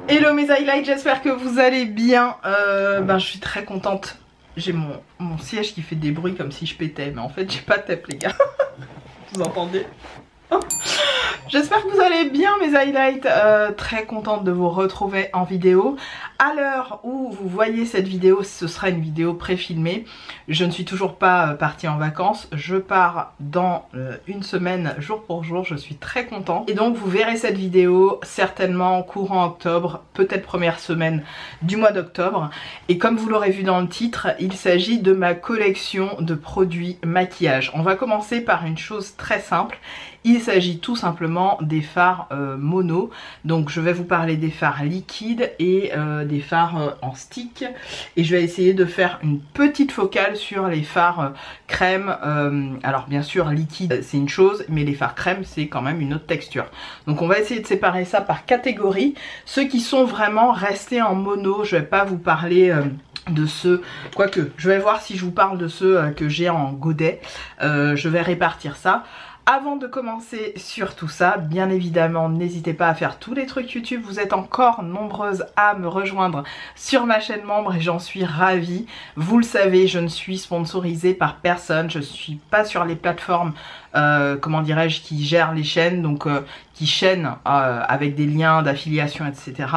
Hello mes highlights, j'espère que vous allez bien. Je suis très contente. J'ai mon siège qui fait des bruits comme si je pétais, mais en fait j'ai pas de tête les gars. Vous entendez? J'espère que vous allez bien mes highlights, très contente de vous retrouver en vidéo. À l'heure où vous voyez cette vidéo, ce sera une vidéo pré-filmée. Je ne suis toujours pas partie en vacances, je pars dans une semaine jour pour jour, je suis très contente. Et donc vous verrez cette vidéo certainement courant octobre, peut-être première semaine du mois d'octobre. Et comme vous l'aurez vu dans le titre, il s'agit de ma collection de produits maquillage. On va commencer par une chose très simple. Il s'agit tout simplement des fards mono. Donc je vais vous parler des fards liquides et des fards en stick. Et je vais essayer de faire une petite focale sur les fards crème. Alors bien sûr liquide c'est une chose, mais les fards crème c'est quand même une autre texture. Donc on va essayer de séparer ça par catégorie. Ceux qui sont vraiment restés en mono, je vais pas vous parler... de ceux, quoique je vais voir si je vous parle de ceux que j'ai en godet. Je vais répartir ça. Avant de commencer sur tout ça, bien évidemment, n'hésitez pas à faire tous les trucs YouTube. Vous êtes encore nombreuses à me rejoindre sur ma chaîne membre et j'en suis ravie. Vous le savez, je ne suis sponsorisée par personne. Je ne suis pas sur les plateformes, comment dirais-je, qui gèrent les chaînes, donc qui chaînent avec des liens d'affiliation, etc.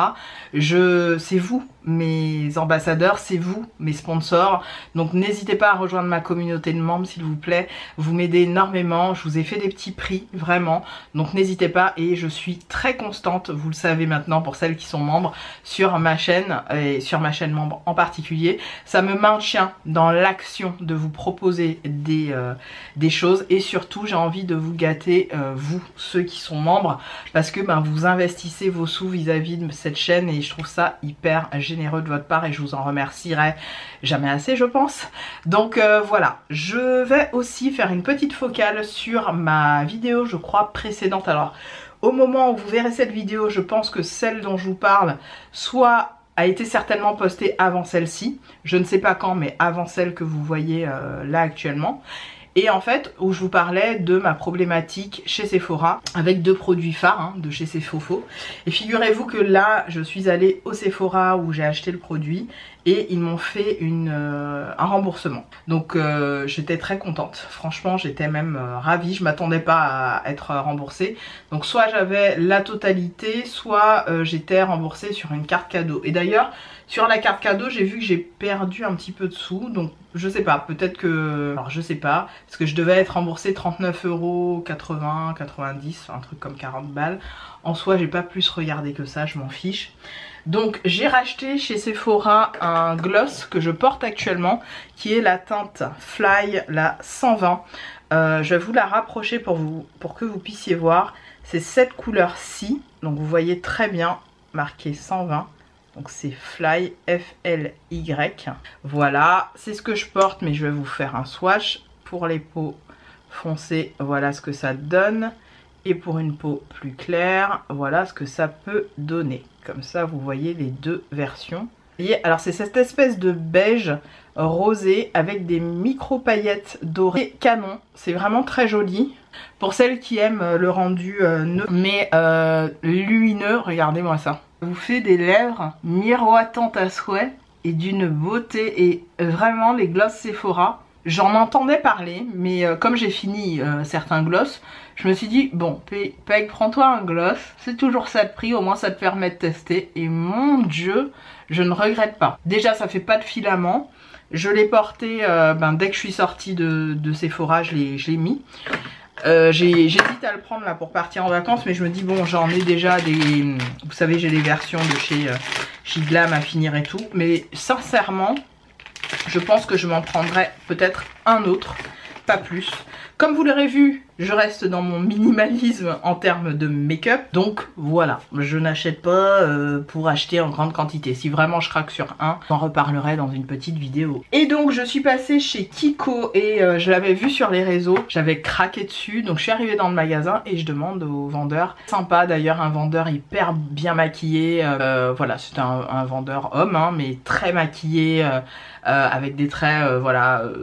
C'est vous mes ambassadeurs, c'est vous mes sponsors, donc n'hésitez pas à rejoindre ma communauté de membres s'il vous plaît, vous m'aidez énormément, je vous ai fait des petits prix vraiment, donc n'hésitez pas. Et je suis très constante, vous le savez maintenant pour celles qui sont membres, sur ma chaîne et sur ma chaîne membre en particulier. Ça me maintient dans l'action de vous proposer des choses et surtout j'ai envie de vous gâter, vous ceux qui sont membres, parce que vous investissez vos sous vis-à-vis de cette chaîne et je trouve ça hyper généreux de votre part et je vous en remercierai jamais assez je pense. Donc voilà, je vais aussi faire une petite focale sur ma vidéo je crois précédente. Alors au moment où vous verrez cette vidéo, je pense que celle dont je vous parle soit a été certainement postée avant celle-ci, je ne sais pas quand, mais avant celle que vous voyez là actuellement. Et en fait, où je vous parlais de ma problématique chez Sephora avec deux produits phares de chez Sephofo. Et figurez-vous que là, je suis allée au Sephora où j'ai acheté le produit et ils m'ont fait un remboursement. Donc j'étais très contente. Franchement, j'étais même ravie. Je m'attendais pas à être remboursée. Donc soit j'avais la totalité, soit j'étais remboursée sur une carte cadeau. Et d'ailleurs, sur la carte cadeau, j'ai vu que j'ai perdu un petit peu de sous. Donc je sais pas, peut-être que... Alors je sais pas, parce que je devais être remboursée 39,80 €, 90, un truc comme 40 balles. En soi, j'ai pas plus regardé que ça, je m'en fiche. Donc j'ai racheté chez Sephora un gloss que je porte actuellement, qui est la teinte Fly, la 120. Je vais vous la rapprocher pour que vous puissiez voir. C'est cette couleur-ci, donc vous voyez très bien marqué 120. Donc c'est Fly, F-L-Y. Voilà, c'est ce que je porte, mais je vais vous faire un swatch. Pour les peaux foncées, voilà ce que ça donne. Et pour une peau plus claire, voilà ce que ça peut donner. Comme ça, vous voyez les deux versions. Et alors c'est cette espèce de beige rosé avec des micro paillettes dorées canon. C'est vraiment très joli. Pour celles qui aiment le rendu mais lumineux, regardez-moi ça. Ça vous fait des lèvres miroitantes à souhait et d'une beauté. Et vraiment les gloss Sephora, j'en entendais parler, mais comme j'ai fini certains gloss, je me suis dit bon Peg, prends-toi un gloss, c'est toujours ça de prix, au moins ça te permet de tester. Et mon dieu, je ne regrette pas. Déjà ça fait pas de filament, je l'ai porté dès que je suis sortie de Sephora, je l'ai mis. J'hésite à le prendre là pour partir en vacances, mais je me dis bon, j'en ai déjà des, vous savez, j'ai les versions de chez Glam à finir et tout, mais sincèrement je pense que je m'en prendrai peut-être un autre, pas plus. Comme vous l'aurez vu, je reste dans mon minimalisme en termes de make-up. Donc voilà, je n'achète pas pour acheter en grande quantité. Si vraiment je craque sur un, j'en reparlerai dans une petite vidéo. Et donc je suis passée chez Kiko et je l'avais vu sur les réseaux. J'avais craqué dessus, donc je suis arrivée dans le magasin et je demande au vendeur. Sympa d'ailleurs, un vendeur hyper bien maquillé. Voilà, c'était un vendeur homme, mais très maquillé. Avec des traits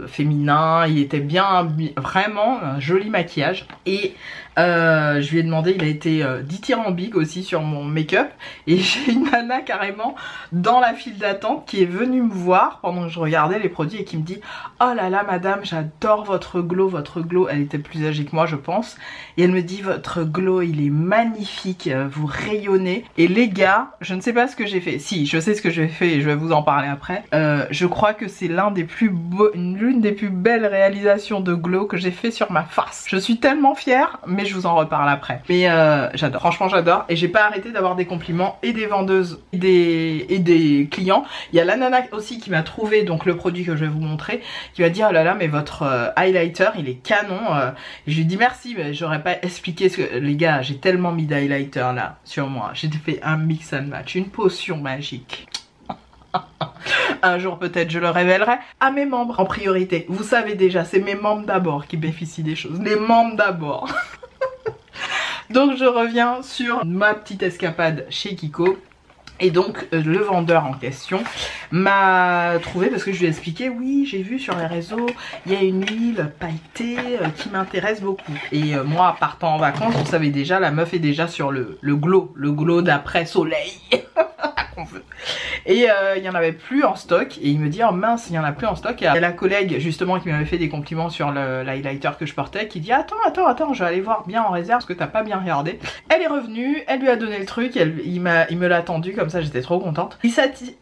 féminins, il était bien, vraiment un joli maquillage. Et Je lui ai demandé, il a été dithyrambique aussi sur mon make-up. Et j'ai une nana carrément dans la file d'attente qui est venue me voir pendant que je regardais les produits et qui me dit « Oh là là madame, j'adore votre glow, votre glow. » Elle était plus âgée que moi je pense. Et elle me dit « Votre glow il est magnifique, vous rayonnez. » Et les gars, je ne sais pas ce que j'ai fait. Si, je sais ce que j'ai fait et je vais vous en parler après. Je crois que c'est l'une des plus belles réalisations de glow que j'ai fait sur ma face. Je suis tellement fière, mais je vous en reparle après. Mais j'adore, franchement j'adore. Et j'ai pas arrêté d'avoir des compliments et des vendeuses et des clients. Il y a la nana aussi qui m'a trouvé donc le produit que je vais vous montrer, qui m'a dit oh là là mais votre highlighter il est canon. Et je lui ai dit merci, mais j'aurais pas expliqué ce que... Les gars, j'ai tellement mis d'highlighter là sur moi. J'ai fait un mix and match, une potion magique. Un jour peut-être je le révélerai à mes membres en priorité. Vous savez déjà, c'est mes membres d'abord qui bénéficient des choses. Les membres d'abord. Donc je reviens sur ma petite escapade chez Kiko. Et donc le vendeur en question m'a trouvé parce que je lui ai expliqué oui j'ai vu sur les réseaux il y a une huile pailletée qui m'intéresse beaucoup. Et moi partant en vacances vous savez déjà la meuf est déjà sur le glow d'après soleil. Et il n'y en avait plus en stock et il me dit oh mince il n'y en a plus en stock. Et il y a la collègue justement qui m'avait fait des compliments sur l'highlighter que je portais qui dit attends je vais aller voir bien en réserve parce que t'as pas bien regardé. Elle est revenue, elle lui a donné le truc, il me l'a tendu comme ça, j'étais trop contente. Il s'agit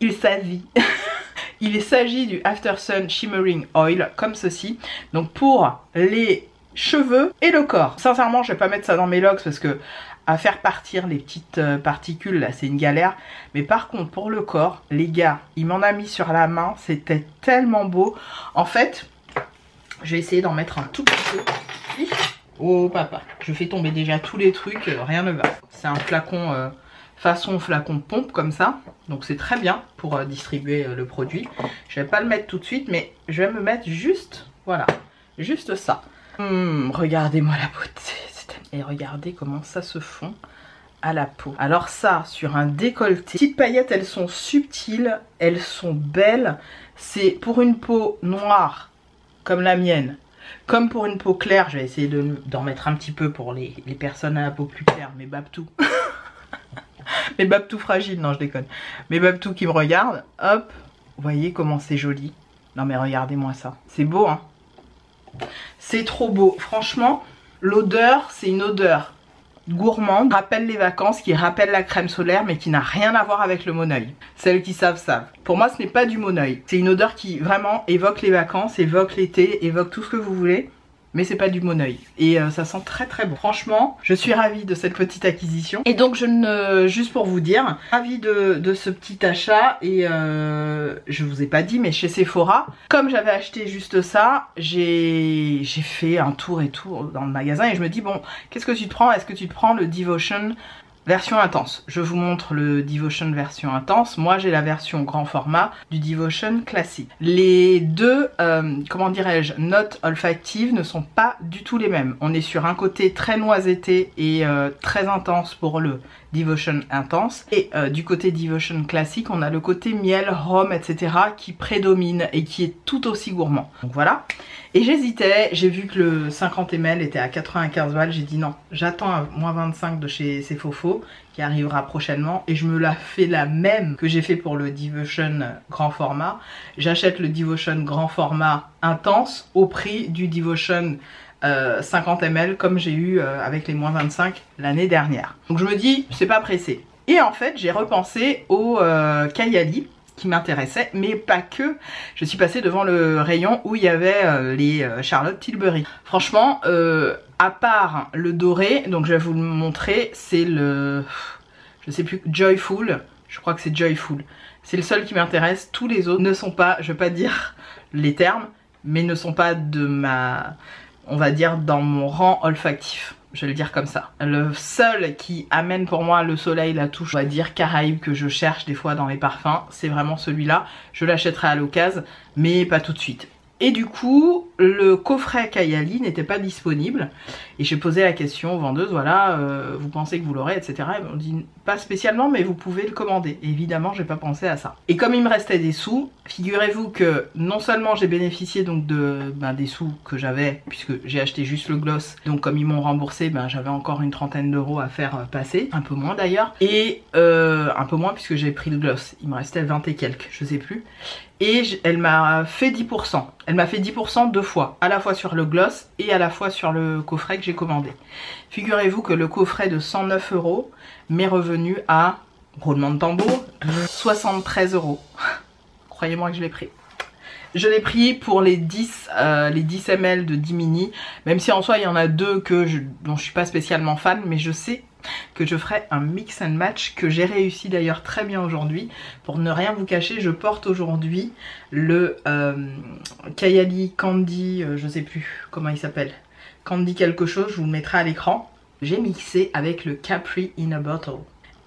du After Sun Shimmering Oil comme ceci, donc pour les cheveux et le corps. Sincèrement je vais pas mettre ça dans mes locks parce que à faire partir les petites particules là c'est une galère, mais par contre pour le corps les gars il m'en a mis sur la main, c'était tellement beau. En fait je vais essayer d'en mettre un tout petit peu. Oh papa, je fais tomber déjà tous les trucs, rien ne va. C'est un flacon façon flacon pompe comme ça, donc c'est très bien pour distribuer le produit. Je vais pas le mettre tout de suite mais je vais me mettre juste, voilà, juste ça. Regardez-moi la beauté. Et regardez comment ça se fond à la peau. Alors ça, sur un décolleté. Petites paillettes, elles sont subtiles, elles sont belles. C'est pour une peau noire, comme la mienne, comme pour une peau claire. Je vais essayer d'en mettre un petit peu pour les personnes à la peau plus claire. Mes babtous. Mes babtous fragiles, non je déconne. Mes babtous qui me regardent. Hop, vous voyez comment c'est joli. Non mais regardez-moi ça. C'est beau hein. C'est trop beau. Franchement... L'odeur, c'est une odeur gourmande, rappelle les vacances, qui rappelle la crème solaire, mais qui n'a rien à voir avec le Moneuil. Celles qui savent, savent. Pour moi, ce n'est pas du Moneuil. C'est une odeur qui vraiment évoque les vacances, évoque l'été, évoque tout ce que vous voulez. Mais c'est pas du Moneuil. Et ça sent très très bon. Franchement, je suis ravie de cette petite acquisition. Et donc, juste pour vous dire, ravie de ce petit achat. Et je vous ai pas dit, mais chez Sephora, comme j'avais acheté juste ça, j'ai fait un tour et tout dans le magasin. Et je me dis, bon, qu'est-ce que tu te prends? Est-ce que tu te prends le Devotion version intense? Je vous montre le Devotion version intense. Moi j'ai la version grand format du Devotion classique. Les deux, comment dirais-je, notes olfactives ne sont pas du tout les mêmes. On est sur un côté très noisetté et très intense pour le Devotion intense. Et du côté Devotion classique, on a le côté miel, rhum, etc. qui prédomine et qui est tout aussi gourmand. Donc voilà. Et j'hésitais, j'ai vu que le 50 ml était à 95 balles, j'ai dit non, j'attends un -25 de chez Sephora qui arrivera prochainement et je me la fais la même que j'ai fait pour le Devotion grand format. J'achète le Devotion grand format intense au prix du Devotion 50 ml comme j'ai eu avec les -25 l'année dernière. Donc je me dis, c'est pas pressé. Et en fait, j'ai repensé au Kayali qui m'intéressait, mais pas que. Je suis passée devant le rayon où il y avait les Charlotte Tilbury. Franchement, à part le doré, donc je vais vous le montrer, c'est le... je sais plus, Joyful, je crois que c'est Joyful. C'est le seul qui m'intéresse, tous les autres ne sont pas, je vais pas dire les termes, mais ne sont pas de ma... on va dire dans mon rang olfactif. Je vais le dire comme ça. Le seul qui amène pour moi le soleil, la touche, on va dire Caraïbe que je cherche des fois dans les parfums, c'est vraiment celui-là. Je l'achèterai à l'occasion, mais pas tout de suite. Et du coup, le coffret Kayali n'était pas disponible et j'ai posé la question aux vendeuses, voilà, vous pensez que vous l'aurez, etc. Elles m'ont dit pas spécialement, mais vous pouvez le commander. Et évidemment, j'ai pas pensé à ça. Et comme il me restait des sous, figurez-vous que non seulement j'ai bénéficié donc des sous que j'avais, puisque j'ai acheté juste le gloss, donc comme ils m'ont remboursé, j'avais encore une trentaine d'euros à faire passer, un peu moins d'ailleurs, et un peu moins puisque j'ai pris le gloss, il me restait 20 et quelques, je sais plus. Et elle m'a fait 10%. Elle m'a fait 10% deux fois, à la fois sur le gloss et à la fois sur le coffret que j'ai commandé. Figurez-vous que le coffret de 109 € m'est revenu à, roulement de tambour, 73 €. Croyez-moi que je l'ai pris. Je l'ai pris pour les 10 ml de Dimini, même si en soi il y en a deux dont je suis pas spécialement fan, mais je sais que je ferai un mix and match que j'ai réussi d'ailleurs très bien aujourd'hui. Pour ne rien vous cacher, je porte aujourd'hui le Kayali Candy, je sais plus comment il s'appelle, Candy quelque chose, je vous le mettrai à l'écran. J'ai mixé avec le Capri in a Bottle.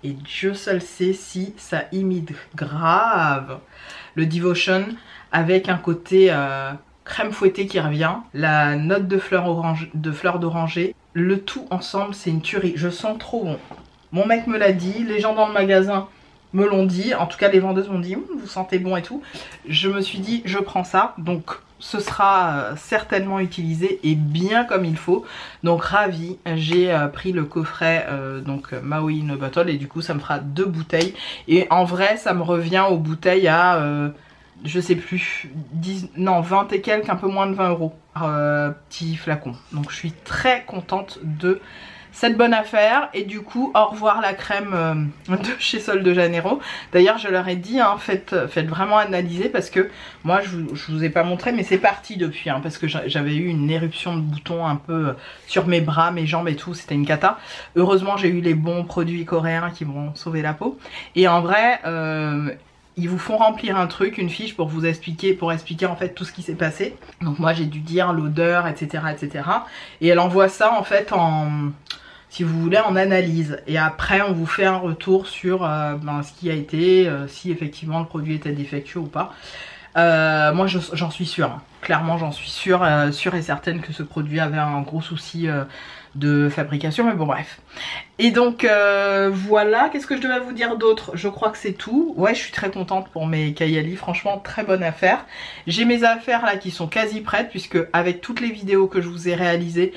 Et Dieu seul sait si ça imite grave le Devotion avec un côté crème fouettée qui revient, la note de fleur d'oranger, le tout ensemble c'est une tuerie, je sens trop bon. Mon mec me l'a dit, les gens dans le magasin me l'ont dit, en tout cas les vendeuses m'ont dit vous sentez bon et tout. Je me suis dit je prends ça, donc ce sera certainement utilisé et bien comme il faut. Donc ravie, j'ai pris le coffret donc Maui in a Bottle et du coup ça me fera 2 bouteilles. Et en vrai ça me revient aux bouteilles à je sais plus, 20 et quelques, un peu moins de 20 €. Petit flacon. Donc je suis très contente de cette bonne affaire. Et du coup, au revoir la crème de chez Sol de Janeiro. D'ailleurs, je leur ai dit, hein, faites vraiment analyser parce que moi, je vous ai pas montré, mais c'est parti depuis. Hein, parce que j'avais eu une éruption de boutons un peu sur mes bras, mes jambes et tout. C'était une cata. Heureusement, j'ai eu les bons produits coréens qui m'ont sauvé la peau. Et en vrai... ils vous font remplir un truc, une fiche pour vous expliquer, en fait tout ce qui s'est passé. Donc moi j'ai dû dire l'odeur, etc., etc. Et elle envoie ça en fait si vous voulez, en analyse. Et après on vous fait un retour sur ce qui a été, si effectivement le produit était défectueux ou pas. Moi j'en suis sûre, hein. Clairement j'en suis sûre et certaine que ce produit avait un gros souci de fabrication, mais bon bref. Et donc voilà, qu'est-ce que je devais vous dire d'autre? Je crois que c'est tout. Ouais, je suis très contente pour mes Kayali, franchement très bonne affaire. J'ai mes affaires là qui sont quasi prêtes puisque avec toutes les vidéos que je vous ai réalisées,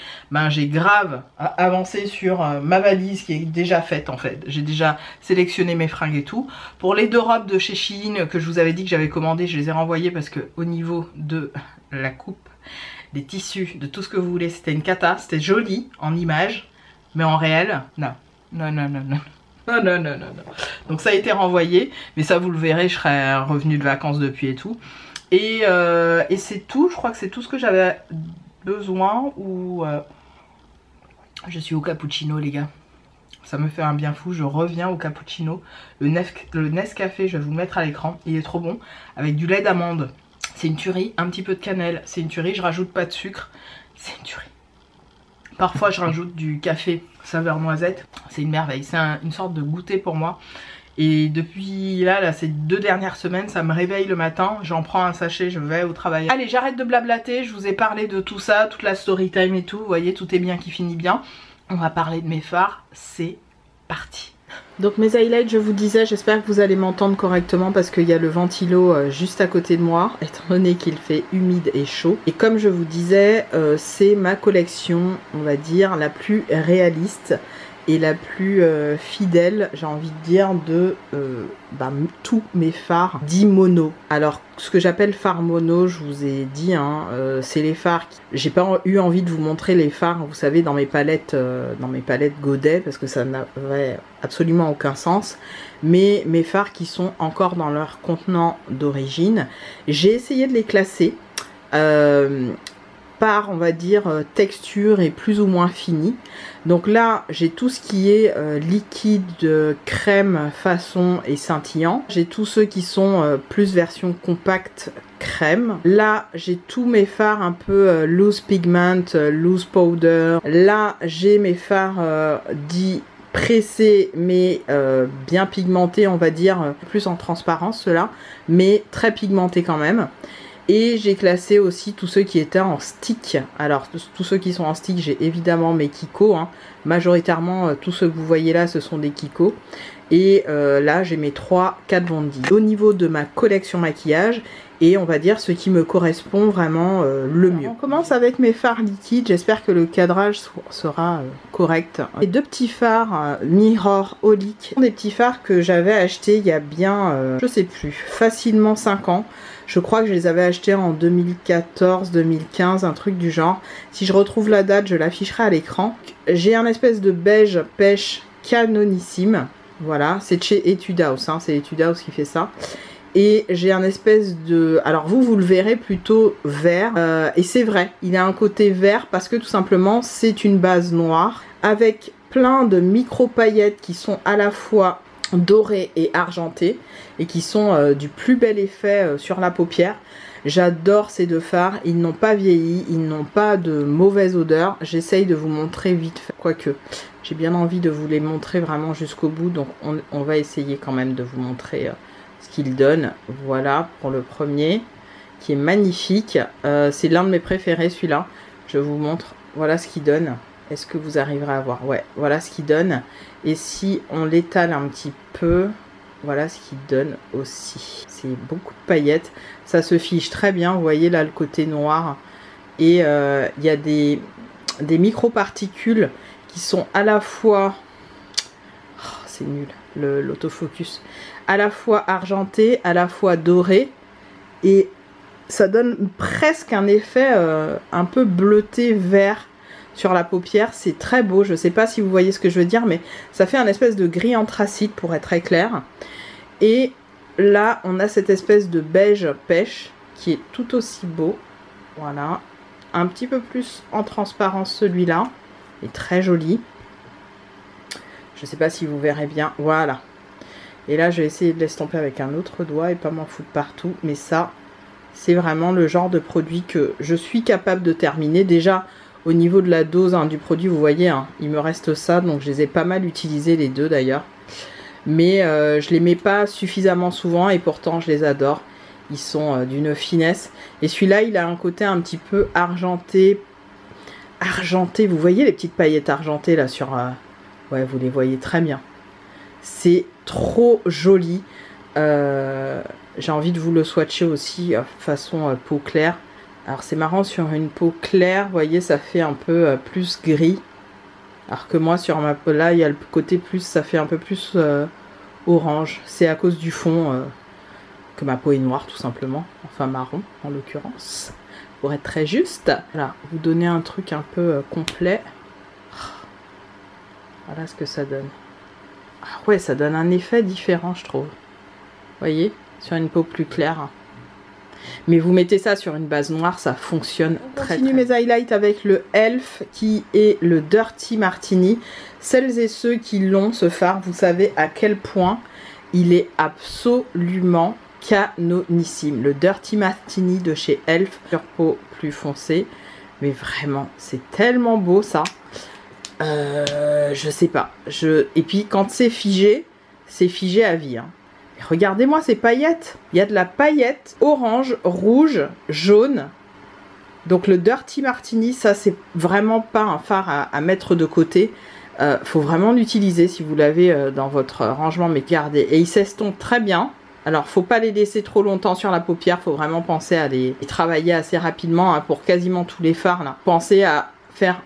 j'ai grave avancé sur ma valise qui est déjà faite en fait. J'ai déjà sélectionné mes fringues et tout. Pour les 2 robes de chez Shein que je vous avais dit que j'avais commandées, je les ai renvoyées parce que au niveau de la coupe, des tissus, de tout ce que vous voulez, c'était une cata, c'était joli en image, mais en réel, non. Non, non, non, non. Non, non, non, non, non. Donc ça a été renvoyé, mais ça vous le verrez, je serai revenue de vacances depuis et tout. Et c'est tout, je crois que c'est tout ce que j'avais besoin, ou... Je suis au cappuccino les gars. Ça me fait un bien fou, je reviens au cappuccino. Le Nescafé, je vais vous le mettre à l'écran, il est trop bon, avec du lait d'amande. C'est une tuerie, un petit peu de cannelle, c'est une tuerie, je rajoute pas de sucre, c'est une tuerie. Parfois je rajoute du café saveur noisette, c'est une merveille, c'est une sorte de goûter pour moi. Et depuis là, ces 2 dernières semaines, ça me réveille le matin, j'en prends un sachet, je vais au travail. Allez, j'arrête de blablater, je vous ai parlé de tout ça, toute la story time et tout, vous voyez, tout est bien qui finit bien. On va parler de mes fards, c'est parti. Donc mes highlights, je vous disais, j'espère que vous allez m'entendre correctement parce qu'il y a le ventilo juste à côté de moi, étant donné qu'il fait humide et chaud. Et comme je vous disais, c'est ma collection, on va dire, la plus réaliste et la plus fidèle, j'ai envie de dire, de tous mes fards dits mono. Alors ce que j'appelle fards mono, je vous ai dit, hein, c'est les fards j'ai pas eu envie de vous montrer les fards, vous savez, dans mes palettes Godet, parce que ça n'avait absolument aucun sens. Mais mes fards qui sont encore dans leur contenant d'origine, j'ai essayé de les classer par, on va dire, texture et plus ou moins fini. Donc là, j'ai tout ce qui est liquide, crème, façon et scintillant. J'ai tous ceux qui sont plus version compacte crème. Là, j'ai tous mes fards un peu loose pigment, loose powder. Là, j'ai mes fards dits pressés mais bien pigmentés, on va dire, plus en transparence ceux-là, mais très pigmentés quand même. Et j'ai classé aussi tous ceux qui étaient en stick. Alors tous ceux qui sont en stick, j'ai évidemment mes Kiko. Hein. Majoritairement, tous ceux que vous voyez là, ce sont des Kiko. Et là, j'ai mes 3 Kat Von D. Au niveau de ma collection maquillage, et on va dire ce qui me correspond vraiment le mieux. On commence avec mes fards liquides. J'espère que le cadrage sera correct. Les 2 petits fards Mirror Holic. Des petits fards que j'avais achetés il y a bien, je sais plus, facilement 5 ans. Je crois que je les avais achetés en 2014, 2015, un truc du genre. Si je retrouve la date, je l'afficherai à l'écran. J'ai un espèce de beige pêche canonissime. Voilà, c'est de chez Etude House, hein, c'est Etude House qui fait ça. Et j'ai un espèce de... Alors vous le verrez plutôt vert. Et c'est vrai, il a un côté vert parce que tout simplement, c'est une base noire avec plein de micro-paillettes qui sont à la fois dorées et argentées et qui sont du plus bel effet sur la paupière. J'adore ces 2 fards, ils n'ont pas vieilli, ils n'ont pas de mauvaise odeur. J'essaye de vous montrer vite fait, quoique j'ai bien envie de vous les montrer vraiment jusqu'au bout, donc on va essayer quand même de vous montrer ce qu'ils donnent. Voilà pour le premier, qui est magnifique. C'est l'un de mes préférés celui-là, je vous montre, voilà ce qu'il donne. Est-ce que vous arriverez à voir? Ouais, voilà ce qu'il donne. Et si on l'étale un petit peu, voilà ce qu'il donne aussi. C'est beaucoup de paillettes. Ça se fiche très bien. Vous voyez là le côté noir. Et il y a des micro-particules qui sont à la fois... Oh, c'est nul, l'autofocus. À la fois argenté, à la fois doré. Et ça donne presque un effet un peu bleuté vert sur la paupière. C'est très beau. Je ne sais pas si vous voyez ce que je veux dire, mais ça fait un espèce de gris anthracite pour être très clair. Et là, on a cette espèce de beige pêche qui est tout aussi beau. Voilà. Un petit peu plus en transparence celui-là. Il est très joli. Je ne sais pas si vous verrez bien. Voilà. Et là, je vais essayer de l'estomper avec un autre doigt et pas m'en foutre partout. Mais ça, c'est vraiment le genre de produit que je suis capable de terminer. Déjà, au niveau de la dose du produit, vous voyez, il me reste ça. Donc, je les ai pas mal utilisés les 2 d'ailleurs. Mais je les mets pas suffisamment souvent et pourtant, je les adore. Ils sont d'une finesse. Et celui-là, il a un côté un petit peu argenté. Argenté, vous voyez les petites paillettes argentées là sur... Ouais, vous les voyez très bien. C'est trop joli. J'ai envie de vous le swatcher aussi façon peau claire. Alors c'est marrant, sur une peau claire, vous voyez, ça fait un peu plus gris. Alors que moi, sur ma peau, là, il y a le côté plus, ça fait un peu plus orange. C'est à cause du fond que ma peau est noire, tout simplement. Enfin, marron, en l'occurrence. Pour être très juste. Voilà, vous donnez un truc un peu complet. Voilà ce que ça donne. Ah ouais, ça donne un effet différent, je trouve. Vous voyez, sur une peau plus claire. Mais vous mettez ça sur une base noire, ça fonctionne très bien. Je continue mes highlights avec le Elf qui est le Dirty Martini. Celles et ceux qui l'ont, ce fard, vous savez à quel point il est absolument canonissime. Le Dirty Martini de chez Elf, sur peau plus foncée. Mais vraiment, c'est tellement beau ça. Je sais pas. Et puis quand c'est figé à vie. Hein. Regardez-moi ces paillettes. Il y a de la paillette orange, rouge, jaune. Donc le Dirty Martini, ça c'est vraiment pas un fard à mettre de côté. Faut vraiment l'utiliser si vous l'avez dans votre rangement. Mais regardez, et il s'estompe très bien. Alors faut pas les laisser trop longtemps sur la paupière. Faut vraiment penser à les travailler assez rapidement pour quasiment tous les fards. Là. Pensez à faire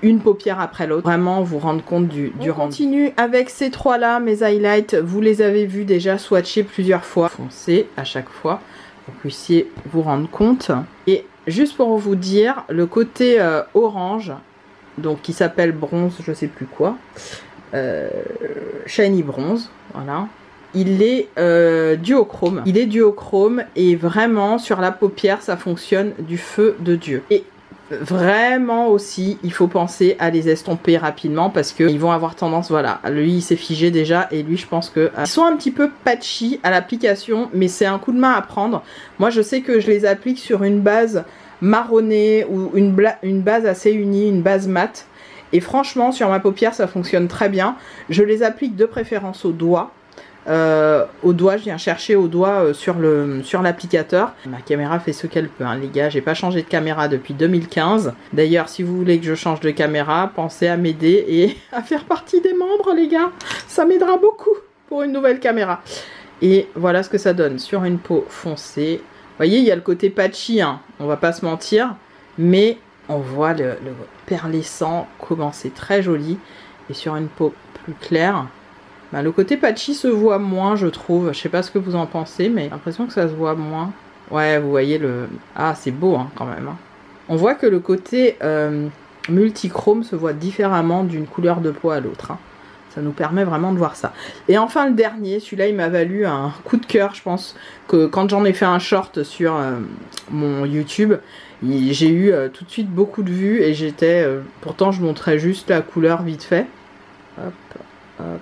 une paupière après l'autre, vraiment vous rendre compte du rendu. On continue avec ces 3 là, mes highlights, vous les avez vus déjà swatchés plusieurs fois, foncez à chaque fois pour que vous puissiez vous rendre compte. Et juste pour vous dire, le côté orange, donc qui s'appelle bronze, je sais plus quoi, shiny bronze, voilà. Il est duochrome. Il est duochrome et vraiment sur la paupière ça fonctionne du feu de Dieu. Et vraiment aussi, il faut penser à les estomper rapidement parce qu'ils vont avoir tendance, voilà, lui il s'est figé déjà et lui je pense que ils sont un petit peu patchy à l'application, mais c'est un coup de main à prendre. Moi je sais que je les applique sur une base marronnée ou une base assez unie, une base mate, et franchement sur ma paupière ça fonctionne très bien. Je les applique de préférence au doigt. au doigt, je viens chercher au doigt sur l'applicateur. Ma caméra fait ce qu'elle peut, hein, les gars. J'ai pas changé de caméra depuis 2015. D'ailleurs, si vous voulez que je change de caméra, pensez à m'aider et à faire partie des membres, les gars. Ça m'aidera beaucoup pour une nouvelle caméra. Et voilà ce que ça donne sur une peau foncée. Vous voyez, il y a le côté patchy, hein, on va pas se mentir, mais on voit le perlescent, comment c'est très joli. Et sur une peau plus claire, ben, le côté patchy se voit moins, je trouve. Je sais pas ce que vous en pensez, mais j'ai l'impression que ça se voit moins. Ouais, vous voyez le... Ah, c'est beau, hein, quand même. Hein. On voit que le côté multichrome se voit différemment d'une couleur de peau à l'autre. Hein. Ça nous permet vraiment de voir ça. Et enfin, le dernier, celui-là, il m'a valu un coup de cœur, je pense, que quand j'en ai fait un short sur mon YouTube, j'ai eu tout de suite beaucoup de vues et j'étais... pourtant, je montrais juste la couleur vite fait. Hop, hop.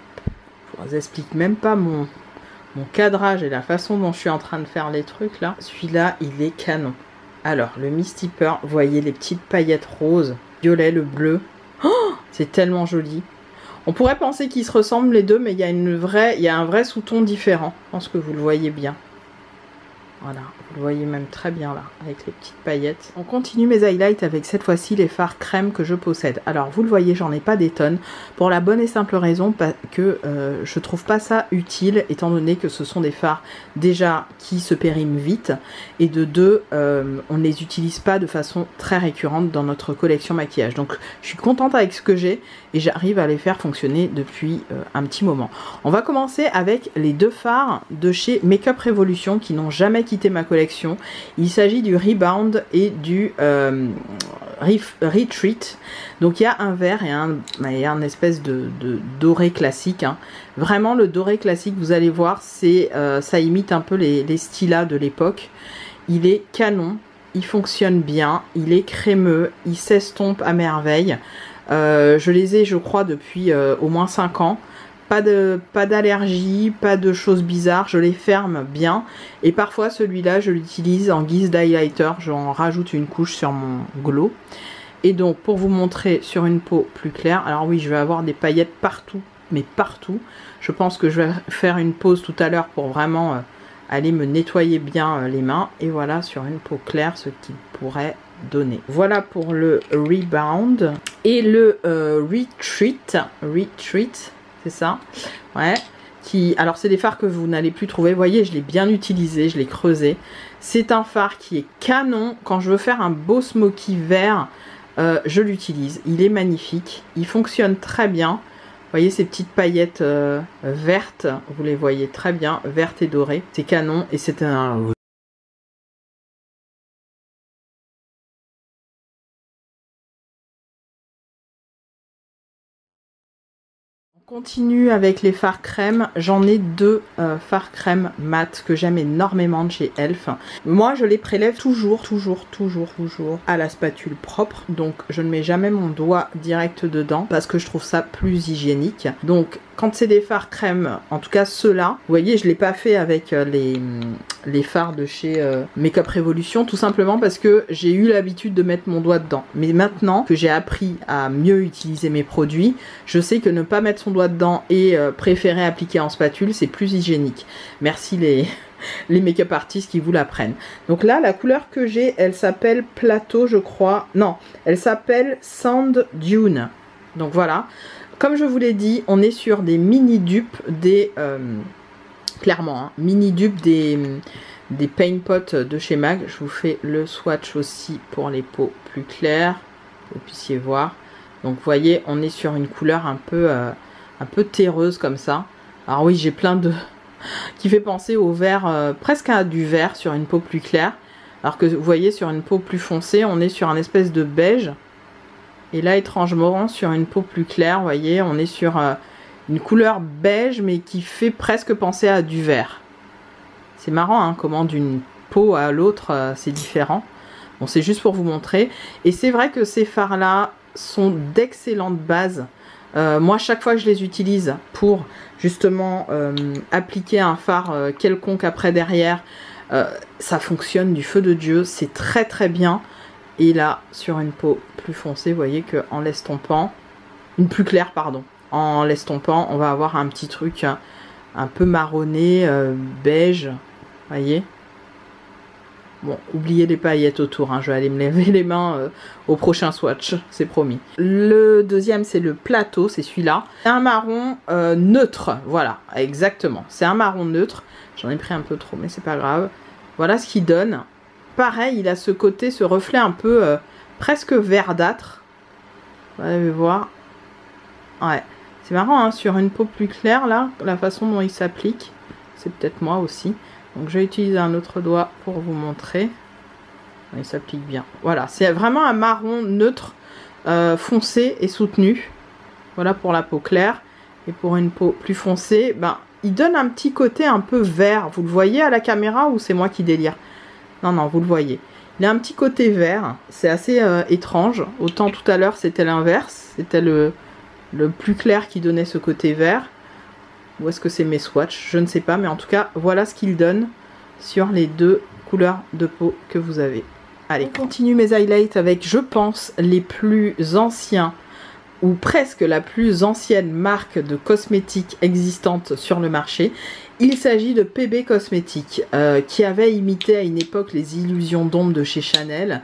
Je vous explique même pas mon cadrage et la façon dont je suis en train de faire les trucs là. Celui-là, il est canon. Alors, le Misty Pearl, vous voyez les petites paillettes roses, violet, le bleu. Oh, c'est tellement joli. On pourrait penser qu'ils se ressemblent les deux, mais il y a un vrai sous-ton différent. Je pense que vous le voyez bien. Voilà, vous le voyez même très bien là, avec les petites paillettes. On continue mes highlights avec cette fois-ci les fards crème que je possède. Alors vous le voyez, j'en ai pas des tonnes, pour la bonne et simple raison que je trouve pas ça utile, étant donné que ce sont des fards déjà qui se périment vite, et de deux, on ne les utilise pas de façon très récurrente dans notre collection maquillage. Donc je suis contente avec ce que j'ai, et j'arrive à les faire fonctionner depuis un petit moment. On va commencer avec les deux fards de chez Makeup Revolution qui n'ont jamais quitté ma collection. Il s'agit du Rebound et du Retreat. Donc il y a un vert et un espèce de doré classique. Hein. Vraiment le doré classique, vous allez voir, ça imite un peu les stylas de l'époque. Il est canon, il fonctionne bien, il est crémeux, il s'estompe à merveille. Je les ai, je crois, depuis au moins 5 ans. Pas d'allergie, pas de choses bizarres, je les ferme bien. Et parfois celui-là, je l'utilise en guise d'highlighter, j'en rajoute une couche sur mon glow. Et donc, pour vous montrer sur une peau plus claire, alors oui, je vais avoir des paillettes partout, mais partout. Je pense que je vais faire une pause tout à l'heure pour vraiment aller me nettoyer bien les mains. Et voilà, sur une peau claire, ce qu'il pourrait donner. Voilà pour le Rebound. Et le Retreat, c'est ça, ouais. Alors c'est des fards que vous n'allez plus trouver. Vous voyez, je l'ai bien utilisé, je l'ai creusé. C'est un fard qui est canon. Quand je veux faire un beau smoky vert, je l'utilise. Il est magnifique, il fonctionne très bien. Vous voyez ces petites paillettes vertes, vous les voyez très bien, vertes et dorées. C'est canon et c'est un... On continue avec les fards crème. J'en ai deux fards crème mat que j'aime énormément de chez Elf. Moi, je les prélève toujours à la spatule propre. Donc, je ne mets jamais mon doigt direct dedans parce que je trouve ça plus hygiénique. Donc, quand c'est des fards crème, en tout cas ceux-là, vous voyez, je ne l'ai pas fait avec les fards de chez Makeup Revolution, tout simplement parce que j'ai eu l'habitude de mettre mon doigt dedans. Mais maintenant que j'ai appris à mieux utiliser mes produits, je sais que ne pas mettre son doigt dedans et préférer appliquer en spatule, c'est plus hygiénique. Merci les make-up artistes qui vous l'apprennent. Donc là, la couleur que j'ai, elle s'appelle Plateau, je crois. Non, elle s'appelle Sand Dune. Donc voilà. Comme je vous l'ai dit, on est sur des mini dupes des... clairement, hein, mini dupes des Paint Pot de chez MAC. Je vous fais le swatch aussi pour les peaux plus claires, que vous puissiez voir. Donc vous voyez, on est sur une couleur un peu terreuse comme ça. Alors oui, j'ai plein de... qui fait penser au vert, presque à du vert sur une peau plus claire. Alors que vous voyez, sur une peau plus foncée, on est sur un espèce de beige. Et là, étrangement, sur une peau plus claire, vous voyez, on est sur une couleur beige, mais qui fait presque penser à du vert. C'est marrant, hein, comment d'une peau à l'autre, c'est différent. Bon, c'est juste pour vous montrer. Et c'est vrai que ces fards-là sont d'excellentes bases. Moi, chaque fois que je les utilise pour, justement, appliquer un fard quelconque après derrière, ça fonctionne du feu de Dieu. C'est très, très bien. Et là, sur une peau plus foncée, vous voyez qu'en l'estompant, une plus claire, pardon, en l'estompant, on va avoir un petit truc un peu marronné, beige, voyez. Bon, oubliez les paillettes autour, hein. Je vais aller me laver les mains au prochain swatch, c'est promis. Le deuxième, c'est le plateau, c'est celui-là. C'est un marron neutre, voilà, exactement. C'est un marron neutre. J'en ai pris un peu trop, mais c'est pas grave. Voilà ce qu'il donne. Pareil, il a ce côté, ce reflet un peu presque verdâtre. Vous allez voir. Ouais, c'est marrant, hein, sur une peau plus claire, là, la façon dont il s'applique. C'est peut-être moi aussi. Donc je vais utiliser un autre doigt pour vous montrer. Il s'applique bien. Voilà, c'est vraiment un marron neutre, foncé et soutenu. Voilà pour la peau claire. Et pour une peau plus foncée, ben, il donne un petit côté un peu vert. Vous le voyez à la caméra ou c'est moi qui délire? Non, non, vous le voyez. Il a un petit côté vert. C'est assez étrange. Autant tout à l'heure c'était l'inverse. C'était le plus clair qui donnait ce côté vert. Ou est-ce que c'est mes swatchs? Je ne sais pas, mais en tout cas, voilà ce qu'il donne sur les deux couleurs de peau que vous avez. Allez, on continue mes highlights avec, je pense, les plus anciens, ou presque la plus ancienne marque de cosmétiques existante sur le marché. Il s'agit de PB Cosmetics, qui avait imité à une époque les illusions d'ombre de chez Chanel.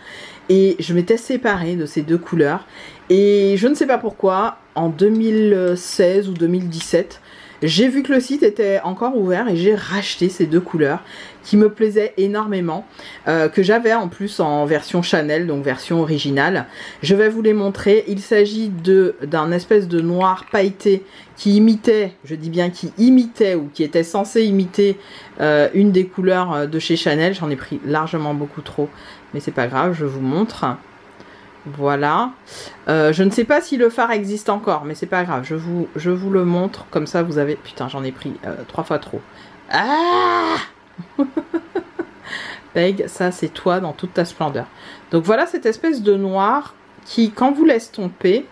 Et je m'étais séparée de ces deux couleurs. Et je ne sais pas pourquoi, en 2016 ou 2017, j'ai vu que le site était encore ouvert et j'ai racheté ces deux couleurs qui me plaisaient énormément, que j'avais en plus en version Chanel, donc version originale. Je vais vous les montrer. Il s'agit d'un espèce de noir pailleté qui imitait, je dis bien qui imitait ou qui était censé imiter une des couleurs de chez Chanel. J'en ai pris largement beaucoup trop, mais c'est pas grave, je vous montre. Voilà, je ne sais pas si le fard existe encore, mais c'est pas grave, je vous le montre, comme ça vous avez... Putain, j'en ai pris 3 fois trop. Ah Peg, ça c'est toi dans toute ta splendeur. Donc voilà cette espèce de noir qui, quand vous laisse tomber,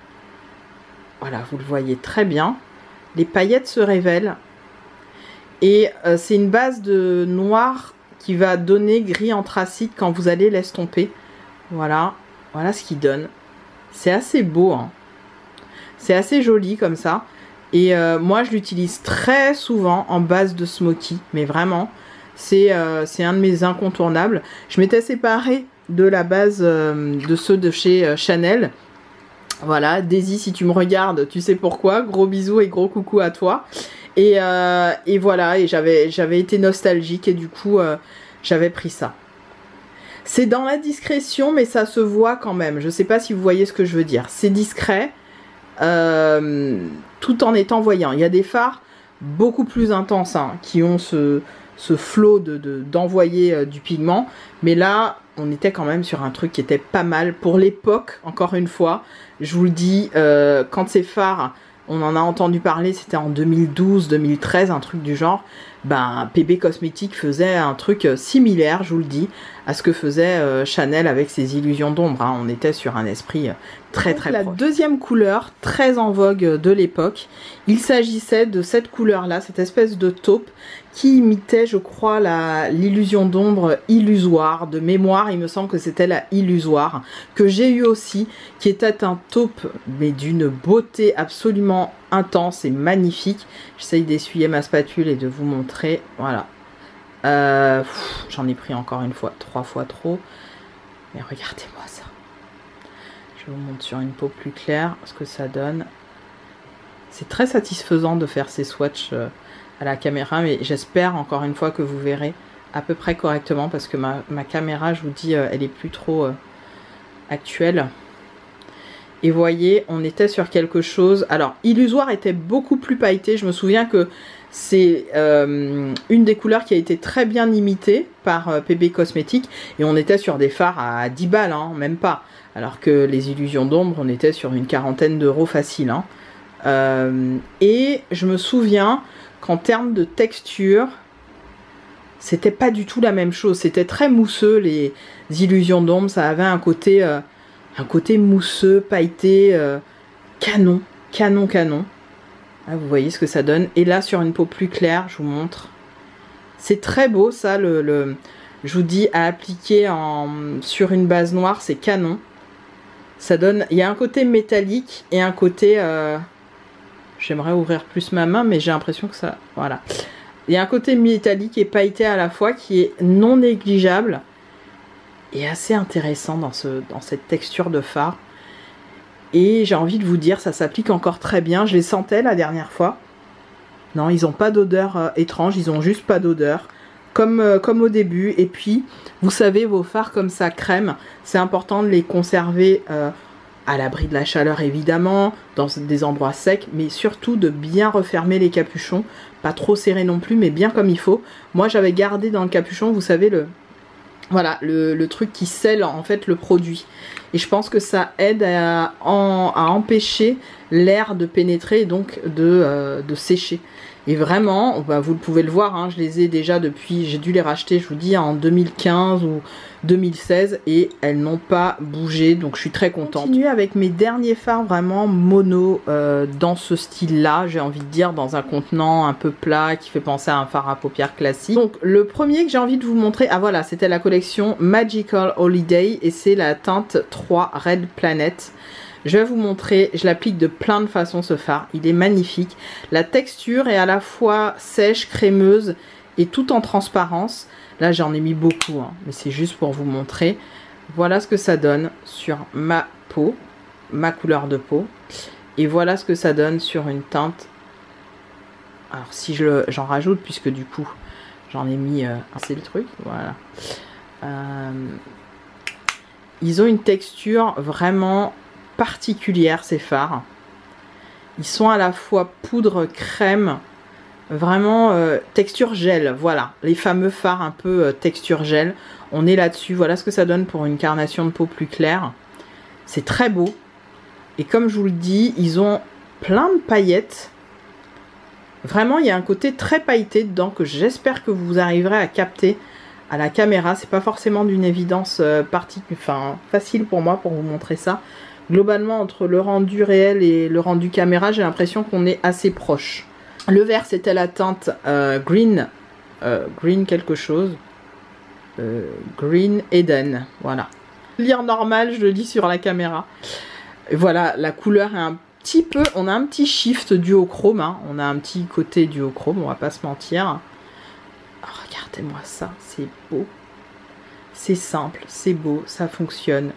voilà, vous le voyez très bien, les paillettes se révèlent. Et c'est une base de noir qui va donner gris anthracite quand vous allez l'estomper. Voilà. Voilà ce qu'il donne. C'est assez beau, hein. C'est assez joli comme ça. Et moi, je l'utilise très souvent en base de smoky. Mais vraiment, c'est un de mes incontournables. Je m'étais séparée de la base de ceux de chez Chanel. Voilà, Daisy, si tu me regardes, tu sais pourquoi. Gros bisous et gros coucou à toi. Et voilà, et j'avais été nostalgique et du coup, j'avais pris ça. C'est dans la discrétion, mais ça se voit quand même. Je ne sais pas si vous voyez ce que je veux dire. C'est discret, tout en étant voyant. Il y a des fards beaucoup plus intenses, hein, qui ont ce flot d'envoyer du pigment. Mais là, on était quand même sur un truc qui était pas mal. Pour l'époque, encore une fois, je vous le dis, quand ces fards, on en a entendu parler, c'était en 2012, 2013, un truc du genre. Ben, PB Cosmetics faisait un truc similaire, je vous le dis, à ce que faisait Chanel avec ses illusions d'ombre, hein. On était sur un esprit très proche. La deuxième couleur, très en vogue de l'époque, il s'agissait de cette couleur-là, cette espèce de taupe qui imitait, je crois, l'illusion d'ombre illusoire. De mémoire, il me semble que c'était la illusoire, que j'ai eu aussi, qui était un taupe, mais d'une beauté absolument intense et magnifique. J'essaye d'essuyer ma spatule et de vous montrer. Voilà. J'en ai pris encore une fois 3 fois trop. Mais regardez-moi ça. Je vous montre sur une peau plus claire ce que ça donne. C'est très satisfaisant de faire ces swatchs à la caméra, mais j'espère encore une fois que vous verrez à peu près correctement parce que ma caméra, je vous dis, elle est plus trop actuelle. Et voyez, on était sur quelque chose... Alors, Illusoire était beaucoup plus pailleté. Je me souviens que c'est une des couleurs qui a été très bien imitée par PB Cosmetics. Et on était sur des fards à 10 balles, hein, même pas. Alors que les illusions d'ombre, on était sur une quarantaine d'euros facile. Hein. Et je me souviens qu'en termes de texture, c'était pas du tout la même chose. C'était très mousseux, les illusions d'ombre. Ça avait un côté mousseux, pailleté, canon. Là, vous voyez ce que ça donne. Et là, sur une peau plus claire, je vous montre. C'est très beau, ça, je vous dis, à appliquer sur une base noire, c'est canon. Ça donne... Il y a un côté métallique et un côté... J'aimerais ouvrir plus ma main, mais j'ai l'impression que ça... Voilà. Il y a un côté métallique et pailleté à la fois qui est non négligeable et assez intéressant dans cette texture de fard. Et j'ai envie de vous dire, ça s'applique encore très bien. Je les sentais la dernière fois. Non, ils n'ont pas d'odeur étrange, ils ont juste pas d'odeur. Comme au début. Et puis, vous savez, vos fards comme ça, crème, c'est important de les conserver à l'abri de la chaleur évidemment, dans des endroits secs, mais surtout de bien refermer les capuchons, pas trop serré non plus, mais bien comme il faut. Moi j'avais gardé dans le capuchon, vous savez, le truc qui scelle en fait le produit. Et je pense que ça aide à empêcher l'air de pénétrer et donc de sécher. Et vraiment, bah, vous pouvez le voir, hein, je les ai déjà depuis, j'ai dû les racheter, je vous dis, en 2015 ou 2016 et elles n'ont pas bougé, donc je suis très contente. Je continue avec mes derniers fards vraiment mono dans ce style-là, j'ai envie de dire, dans un contenant un peu plat qui fait penser à un fard à paupières classique. Donc le premier que j'ai envie de vous montrer, ah voilà, c'était la collection Magical Holiday et c'est la teinte 3 Red Planet. Je vais vous montrer, je l'applique de plein de façons ce fard, il est magnifique. La texture est à la fois sèche, crémeuse et tout en transparence. Là j'en ai mis beaucoup, hein, mais c'est juste pour vous montrer. Voilà ce que ça donne sur ma peau, ma couleur de peau. Et voilà ce que ça donne sur une teinte. Alors si j'en rajoute, puisque du coup j'en ai mis, c'est le truc, voilà. Ils ont une texture vraiment particulière ces fards. Ils sont à la fois poudre crème, vraiment texture gel, voilà, les fameux fards un peu texture gel. On est là-dessus, voilà ce que ça donne pour une carnation de peau plus claire. C'est très beau. Et comme je vous le dis, ils ont plein de paillettes. Vraiment, il y a un côté très pailleté dedans que j'espère que vous arriverez à capter à la caméra. C'est pas forcément d'une évidence facile pour moi pour vous montrer ça. Globalement, entre le rendu réel et le rendu caméra, j'ai l'impression qu'on est assez proche. Le vert, c'était la teinte Green quelque chose. Green Eden, voilà. Lire normal, je le lis sur la caméra. Et voilà, la couleur est un petit peu... On a un petit shift duochrome, hein. On a un petit côté duochrome, on va pas se mentir. Oh, regardez-moi ça, c'est beau. C'est simple, c'est beau, ça fonctionne.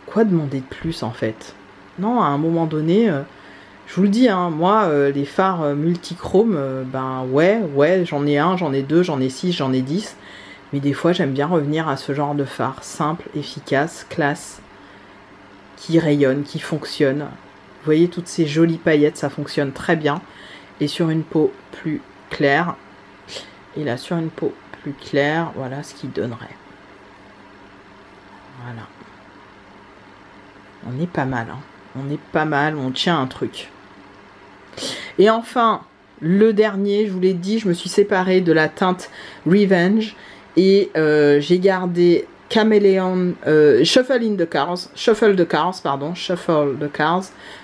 Quoi demander de plus en fait? Non, à un moment donné, je vous le dis, hein, moi, les fards multichromes, ben ouais, j'en ai un, j'en ai deux, j'en ai 6, j'en ai 10. Mais des fois, j'aime bien revenir à ce genre de fard simple, efficace, classe, qui rayonne, qui fonctionne. Vous voyez toutes ces jolies paillettes, ça fonctionne très bien. Et sur une peau plus claire, et là sur une peau plus claire, voilà ce qu'il donnerait. Voilà. On est pas mal, hein. On est pas mal, on tient un truc. Et enfin, le dernier, je vous l'ai dit, je me suis séparée de la teinte Revenge et j'ai gardé Chameleon, Shuffle the Cars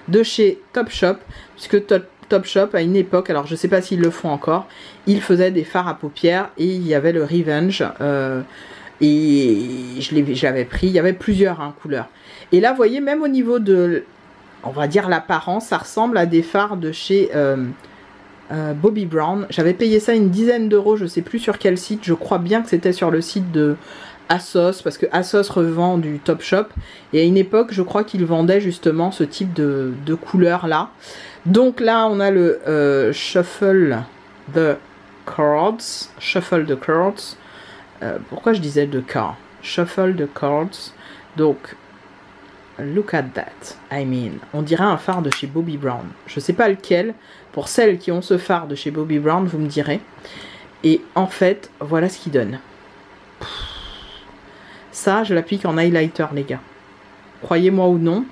de chez Topshop, puisque Topshop à une époque, alors je sais pas s'ils le font encore, ils faisaient des fards à paupières et il y avait le Revenge et je l'avais pris, il y avait plusieurs couleurs. Et là, vous voyez, même au niveau de, on va dire, l'apparence, ça ressemble à des fards de chez Bobbi Brown. J'avais payé ça une dizaine d'euros, je sais plus sur quel site. Je crois bien que c'était sur le site de ASOS, parce que ASOS revend du Topshop. Et à une époque, je crois qu'ils vendaient justement ce type de couleur là. Donc là, on a le Shuffle the Cards. Pourquoi je disais de car? Shuffle the Cards. Donc, look at that. I mean, on dirait un fard de chez Bobbi Brown. Je sais pas lequel. Pour celles qui ont ce fard de chez Bobbi Brown, vous me direz. Et en fait, voilà ce qu'il donne. Ça, je l'applique en highlighter, les gars. Croyez-moi ou non,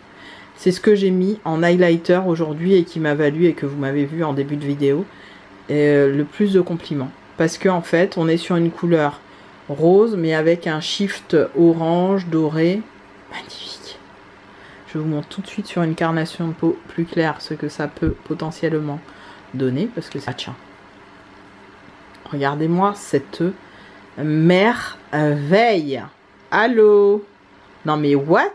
c'est ce que j'ai mis en highlighter aujourd'hui et qui m'a valu, et que vous m'avez vu en début de vidéo, le plus de compliments. Parce qu'en fait, on est sur une couleur rose, mais avec un shift orange, doré. Magnifique. Je vous montre tout de suite sur une carnation de peau plus claire ce que ça peut potentiellement donner, parce que ça tient. Regardez-moi cette merveille. Allô? Non mais what?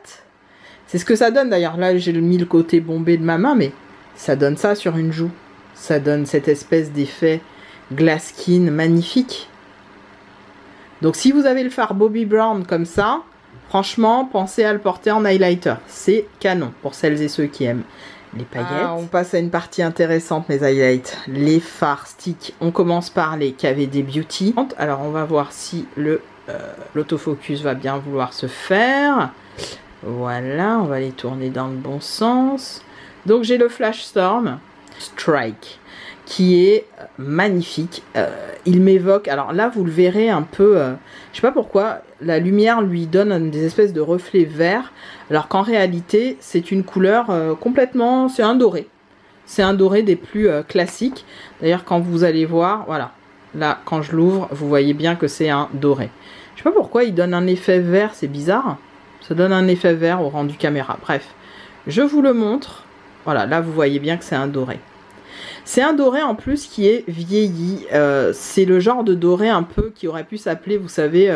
C'est ce que ça donne d'ailleurs. Là j'ai mis le côté bombé de ma main, mais ça donne ça sur une joue. Ça donne cette espèce d'effet glass skin magnifique. Donc si vous avez le fard Bobbi Brown comme ça, franchement, pensez à le porter en highlighter. C'est canon pour celles et ceux qui aiment les paillettes. Ah, on passe à une partie intéressante, mes highlights. Les fards sticks. On commence par les KVD Beauty. Alors, on va voir si l'autofocus va bien vouloir se faire. Voilà, on va les tourner dans le bon sens. Donc, j'ai le Flash Storm Strike qui est magnifique. Il m'évoque, alors là vous le verrez un peu, je sais pas pourquoi, la lumière lui donne des espèces de reflets verts, alors qu'en réalité c'est une couleur complètement, c'est un doré. C'est un doré des plus classiques. D'ailleurs quand vous allez voir, voilà, là quand je l'ouvre, vous voyez bien que c'est un doré. Je sais pas pourquoi il donne un effet vert, c'est bizarre. Ça donne un effet vert au rendu caméra. Bref, je vous le montre. Voilà, là vous voyez bien que c'est un doré. C'est un doré en plus qui est vieilli. C'est le genre de doré un peu qui aurait pu s'appeler, vous savez,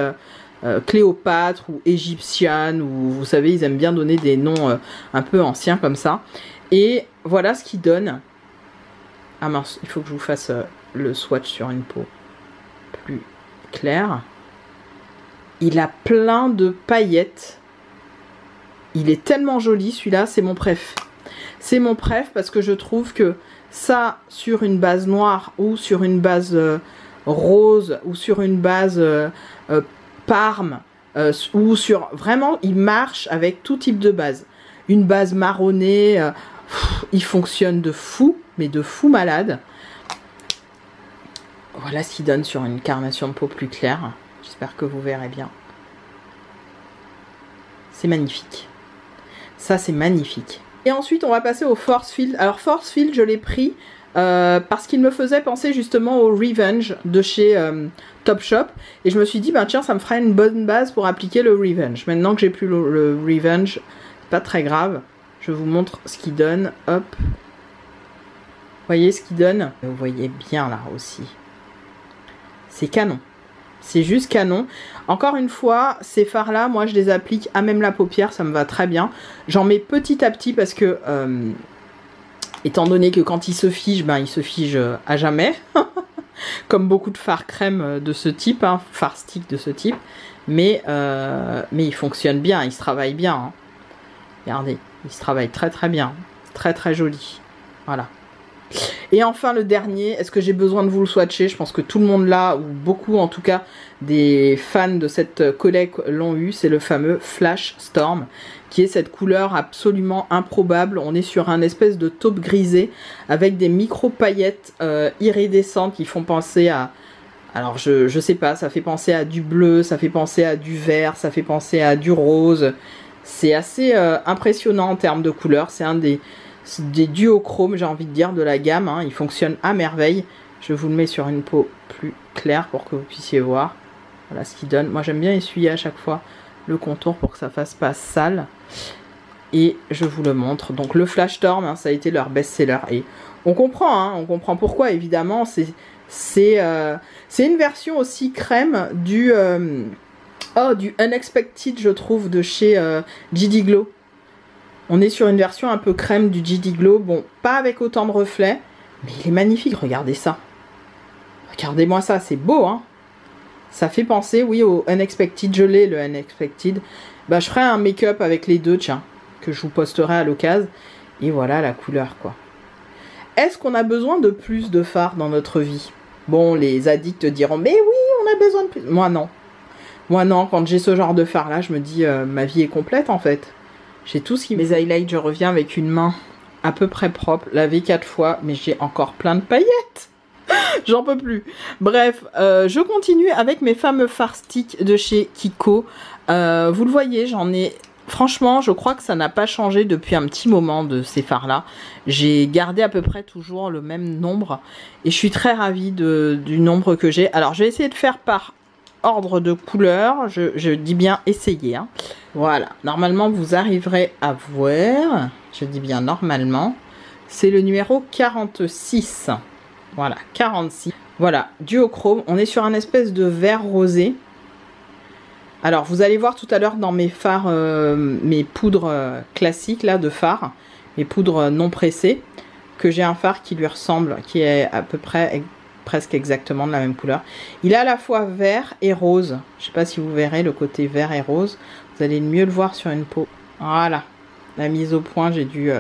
Cléopâtre ou Égyptienne. Ou vous savez, ils aiment bien donner des noms un peu anciens comme ça. Et voilà ce qu'il donne. Ah mince, il faut que je vous fasse le swatch sur une peau plus claire. Il a plein de paillettes. Il est tellement joli celui-là, c'est mon préf. C'est mon préf parce que je trouve que ça, sur une base noire ou sur une base rose ou sur une base parme ou sur... Vraiment, il marche avec tout type de base. Une base marronnée, il fonctionne de fou, mais de fou malade. Voilà ce qu'il donne sur une carnation de peau plus claire. J'espère que vous verrez bien. C'est magnifique. Ça, c'est magnifique. Et ensuite, on va passer au Force Field. Alors, Force Field, je l'ai pris parce qu'il me faisait penser justement au Revenge de chez Topshop. Et je me suis dit, ben tiens, ça me fera une bonne base pour appliquer le Revenge. Maintenant que j'ai plus le Revenge, c'est pas très grave. Je vous montre ce qu'il donne. Hop. Vous voyez ce qu'il donne? Vous voyez bien là aussi. C'est canon. C'est juste canon. Encore une fois, ces fards-là, moi, je les applique à même la paupière. Ça me va très bien. J'en mets petit à petit parce que, étant donné que quand il se fige, ben, il se fige à jamais. Comme beaucoup de fards crème de ce type, hein, fards stick de ce type. Mais il fonctionne bien, il se travaille bien. Hein. Regardez, il se travaille très très bien. Très très joli. Voilà. Et enfin le dernier, est-ce que j'ai besoin de vous le swatcher? Je pense que tout le monde l'a, ou beaucoup en tout cas des fans de cette collecte l'ont eu. C'est le fameux Flash Storm, qui est cette couleur absolument improbable. On est sur un espèce de taupe grisé avec des micro paillettes iridescentes qui font penser à... Alors je sais pas, ça fait penser à du bleu, ça fait penser à du vert, ça fait penser à du rose. C'est assez impressionnant en termes de couleurs. C'est un des duochromes, j'ai envie de dire, de la gamme. Hein. Il fonctionne à merveille. Je vous le mets sur une peau plus claire pour que vous puissiez voir. Voilà ce qu'il donne. Moi, j'aime bien essuyer à chaque fois le contour pour que ça fasse pas sale. Et je vous le montre. Donc, le Flash Storm, hein, ça a été leur best-seller. Et on comprend, hein, on comprend pourquoi, évidemment. C'est une version aussi crème du Unexpected, je trouve, de chez GD Glow. On est sur une version un peu crème du GD Glow. Bon, pas avec autant de reflets, mais il est magnifique. Regardez ça. Regardez-moi ça, c'est beau, hein. Ça fait penser, oui, au Unexpected. Je l'ai, le Unexpected. Bah, je ferai un make-up avec les deux, tiens, que je vous posterai à l'occasion. Et voilà la couleur, quoi. Est-ce qu'on a besoin de plus de fards dans notre vie? Bon, les addicts diront, mais oui, on a besoin de plus. Moi, non. Moi, non. Quand j'ai ce genre de fard-là, je me dis, ma vie est complète, en fait. J'ai tout ce qui... Mes highlights, je reviens avec une main à peu près propre, lavée 4 fois, mais j'ai encore plein de paillettes. J'en peux plus. Bref, je continue avec mes fameux fards sticks de chez Kiko. Vous le voyez, j'en ai... Franchement, je crois que ça n'a pas changé depuis un petit moment de ces fards-là. J'ai gardé à peu près toujours le même nombre. Et je suis très ravie du nombre que j'ai. Alors, je vais essayer de faire par ordre de couleur. Je dis bien essayer, hein. Voilà, normalement vous arriverez à voir, je dis bien normalement, c'est le numéro 46, voilà, 46, voilà, duochrome, on est sur un espèce de vert rosé. Alors vous allez voir tout à l'heure dans mes fards, mes poudres classiques là de fards, mes poudres non pressées, que j'ai un fard qui lui ressemble, qui est à peu près presque exactement de la même couleur. Il est à la fois vert et rose. Je sais pas si vous verrez le côté vert et rose. Vous allez mieux le voir sur une peau. Voilà. La mise au point, j'ai dû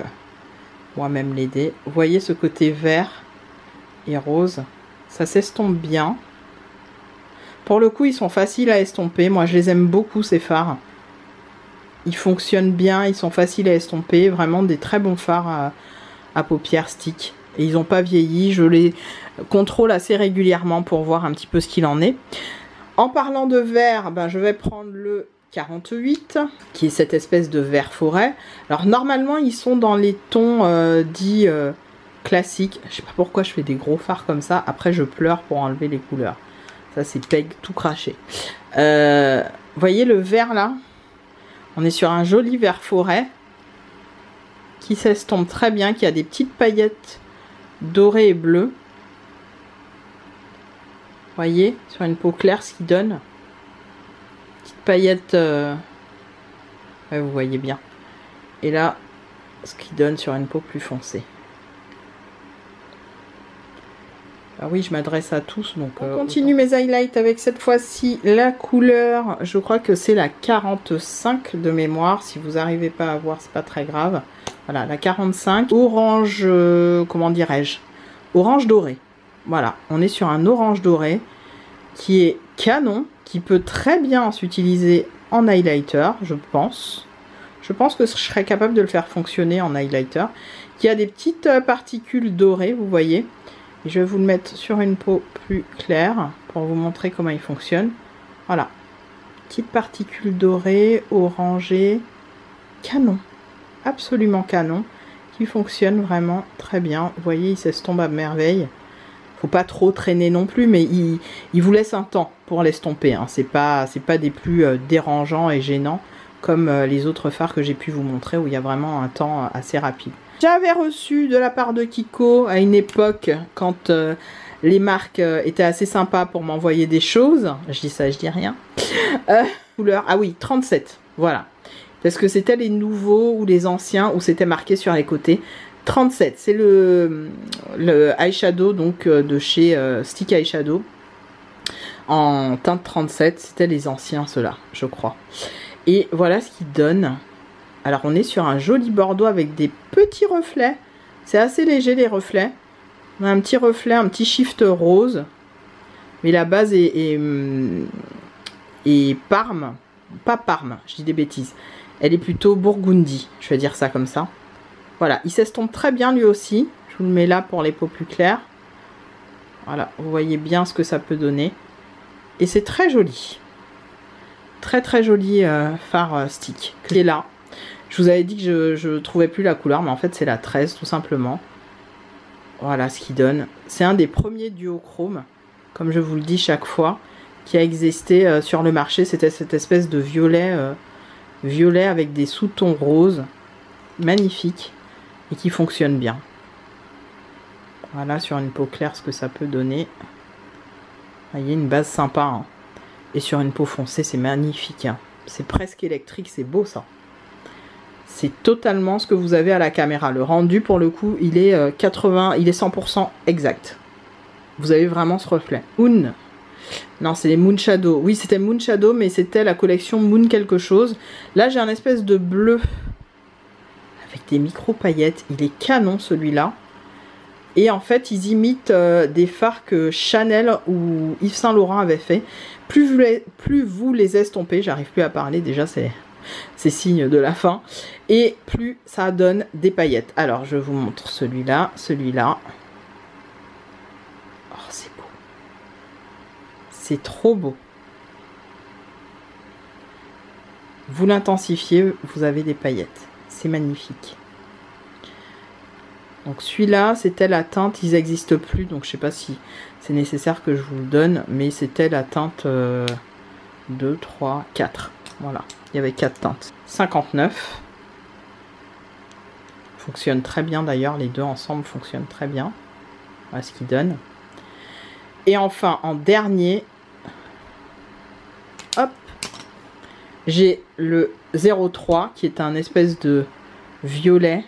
moi-même l'aider. Vous voyez ce côté vert et rose. Ça s'estompe bien. Pour le coup, ils sont faciles à estomper. Moi, je les aime beaucoup, ces fards. Ils fonctionnent bien, ils sont faciles à estomper. Vraiment des très bons fards à paupières stick. Et ils n'ont pas vieilli. Je les contrôle assez régulièrement pour voir un petit peu ce qu'il en est. En parlant de vert, ben, je vais prendre le 48, qui est cette espèce de vert forêt. Alors normalement, ils sont dans les tons dits classiques. Je sais pas pourquoi je fais des gros fards comme ça. Après, je pleure pour enlever les couleurs. Ça, c'est Peg tout craché. Vous voyez le vert là? On est sur un joli vert forêt qui s'estompe très bien, qui a des petites paillettes dorées et bleues. Vous voyez, sur une peau claire, ce qui donne. Petite paillette, ouais, vous voyez bien. Et là, ce qui donne sur une peau plus foncée. Ah oui, je m'adresse à tous, donc... On continue mes highlights avec cette fois-ci la couleur, je crois que c'est la 45 de mémoire. Si vous n'arrivez pas à voir, c'est pas très grave. Voilà, la 45. Orange, comment dirais-je? Orange doré. Voilà, on est sur un orange doré qui est canon, qui peut très bien s'utiliser en highlighter, je pense. Je pense que je serais capable de le faire fonctionner en highlighter. Qui a des petites particules dorées, vous voyez. Et je vais vous le mettre sur une peau plus claire pour vous montrer comment il fonctionne. Voilà. Petites particules dorées, orangées. Canon. Absolument canon. Qui fonctionne vraiment très bien. Vous voyez, il s'estompe à merveille. Faut pas trop traîner non plus, mais il vous laisse un temps pour l'estomper. Hein. C'est pas des plus dérangeants et gênants comme les autres fards que j'ai pu vous montrer où il y a vraiment un temps assez rapide. J'avais reçu de la part de Kiko à une époque quand les marques étaient assez sympas pour m'envoyer des choses. Je dis ça, je dis rien. Couleur, ah oui, 37, voilà. Parce que c'était les nouveaux ou les anciens où c'était marqué sur les côtés. 37, c'est le eyeshadow donc de chez Stick Eyeshadow. En teinte 37, c'était les anciens ceux-là, je crois. Et voilà ce qu'il donne. Alors on est sur un joli bordeaux avec des petits reflets. C'est assez léger les reflets. On a un petit reflet, un petit shift rose. Mais la base est parme. Pas parme, je dis des bêtises. Elle est plutôt burgundy, je vais dire ça comme ça. Voilà, il s'estompe très bien lui aussi. Je vous le mets là pour les peaux plus claires. Voilà, vous voyez bien ce que ça peut donner. Et c'est très joli. Très très joli fard stick. Qui est là. Je vous avais dit que je trouvais plus la couleur, mais en fait c'est la 13 tout simplement. Voilà ce qu'il donne. C'est un des premiers duochrome, comme je vous le dis chaque fois, qui a existé sur le marché. C'était cette espèce de violet, violet avec des sous-tons roses. Magnifique. Et qui fonctionne bien. Voilà sur une peau claire ce que ça peut donner. Vous voyez, une base sympa. Hein. Et sur une peau foncée, c'est magnifique. Hein. C'est presque électrique, c'est beau ça. C'est totalement ce que vous avez à la caméra. Le rendu, pour le coup, il est 100% exact. Vous avez vraiment ce reflet. Moon. Non, c'est les Moon Shadow. Oui, c'était Moon Shadow, mais c'était la collection Moon quelque chose. Là, j'ai un espèce de bleu avec des micro-paillettes. Il est canon, celui-là. Et en fait, ils imitent des fards que Chanel ou Yves Saint Laurent avaient fait. Plus vous les estompez, j'arrive plus à parler, déjà c'est signe de la fin. Et plus ça donne des paillettes. Alors, je vous montre celui-là, celui-là. Oh, c'est beau. C'est trop beau. Vous l'intensifiez, vous avez des paillettes. C'est magnifique. Donc celui-là, c'était la teinte, ils n'existent plus, donc je sais pas si c'est nécessaire que je vous le donne, mais c'était la teinte 2, 3, 4. Voilà, il y avait 4 teintes. 59. Fonctionne très bien d'ailleurs, les deux ensemble fonctionnent très bien. Voilà ce qu'ils donnent. Et enfin, en dernier, hop, j'ai le 03 qui est un espèce de violet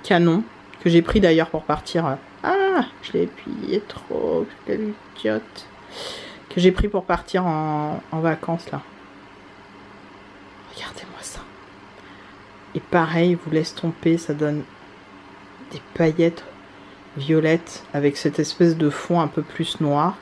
canon. que j'ai pris d'ailleurs pour partir. Ah, je l'ai plié trop, quelle idiote. Que j'ai pris pour partir en vacances là. Regardez-moi ça. Et pareil, vous laisse tomber, ça donne des paillettes violettes avec cette espèce de fond un peu plus noir.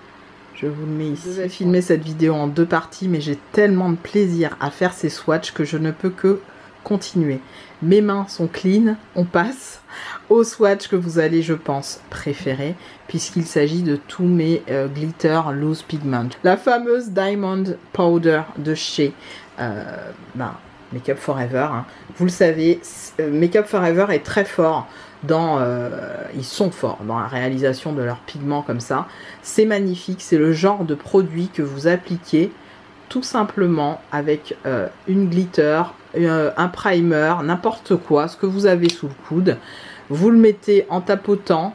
Je vous le mets ici. Je vais filmer cette vidéo en 2 parties, mais j'ai tellement de plaisir à faire ces swatchs que je ne peux que continuer. Mes mains sont clean, on passe au swatch que vous allez, je pense, préférer, puisqu'il s'agit de tous mes glitter loose pigment. La fameuse Diamond Powder de chez Make Up For Ever. Hein. Vous le savez, Make Up For Ever est très fort dans... ils sont forts dans la réalisation de leurs pigments comme ça. C'est magnifique, c'est le genre de produit que vous appliquez tout simplement avec une glitter, un primer, n'importe quoi, ce que vous avez sous le coude. Vous le mettez en tapotant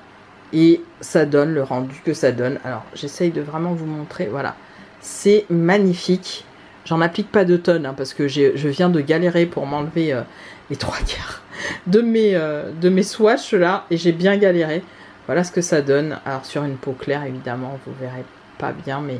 et ça donne le rendu que ça donne. Alors j'essaye de vraiment vous montrer, voilà. C'est magnifique. J'en applique pas de tonnes hein, parce que je viens de galérer pour m'enlever les 3/4 de mes swatchs là et j'ai bien galéré. Voilà ce que ça donne. Alors sur une peau claire évidemment vous verrez pas bien, mais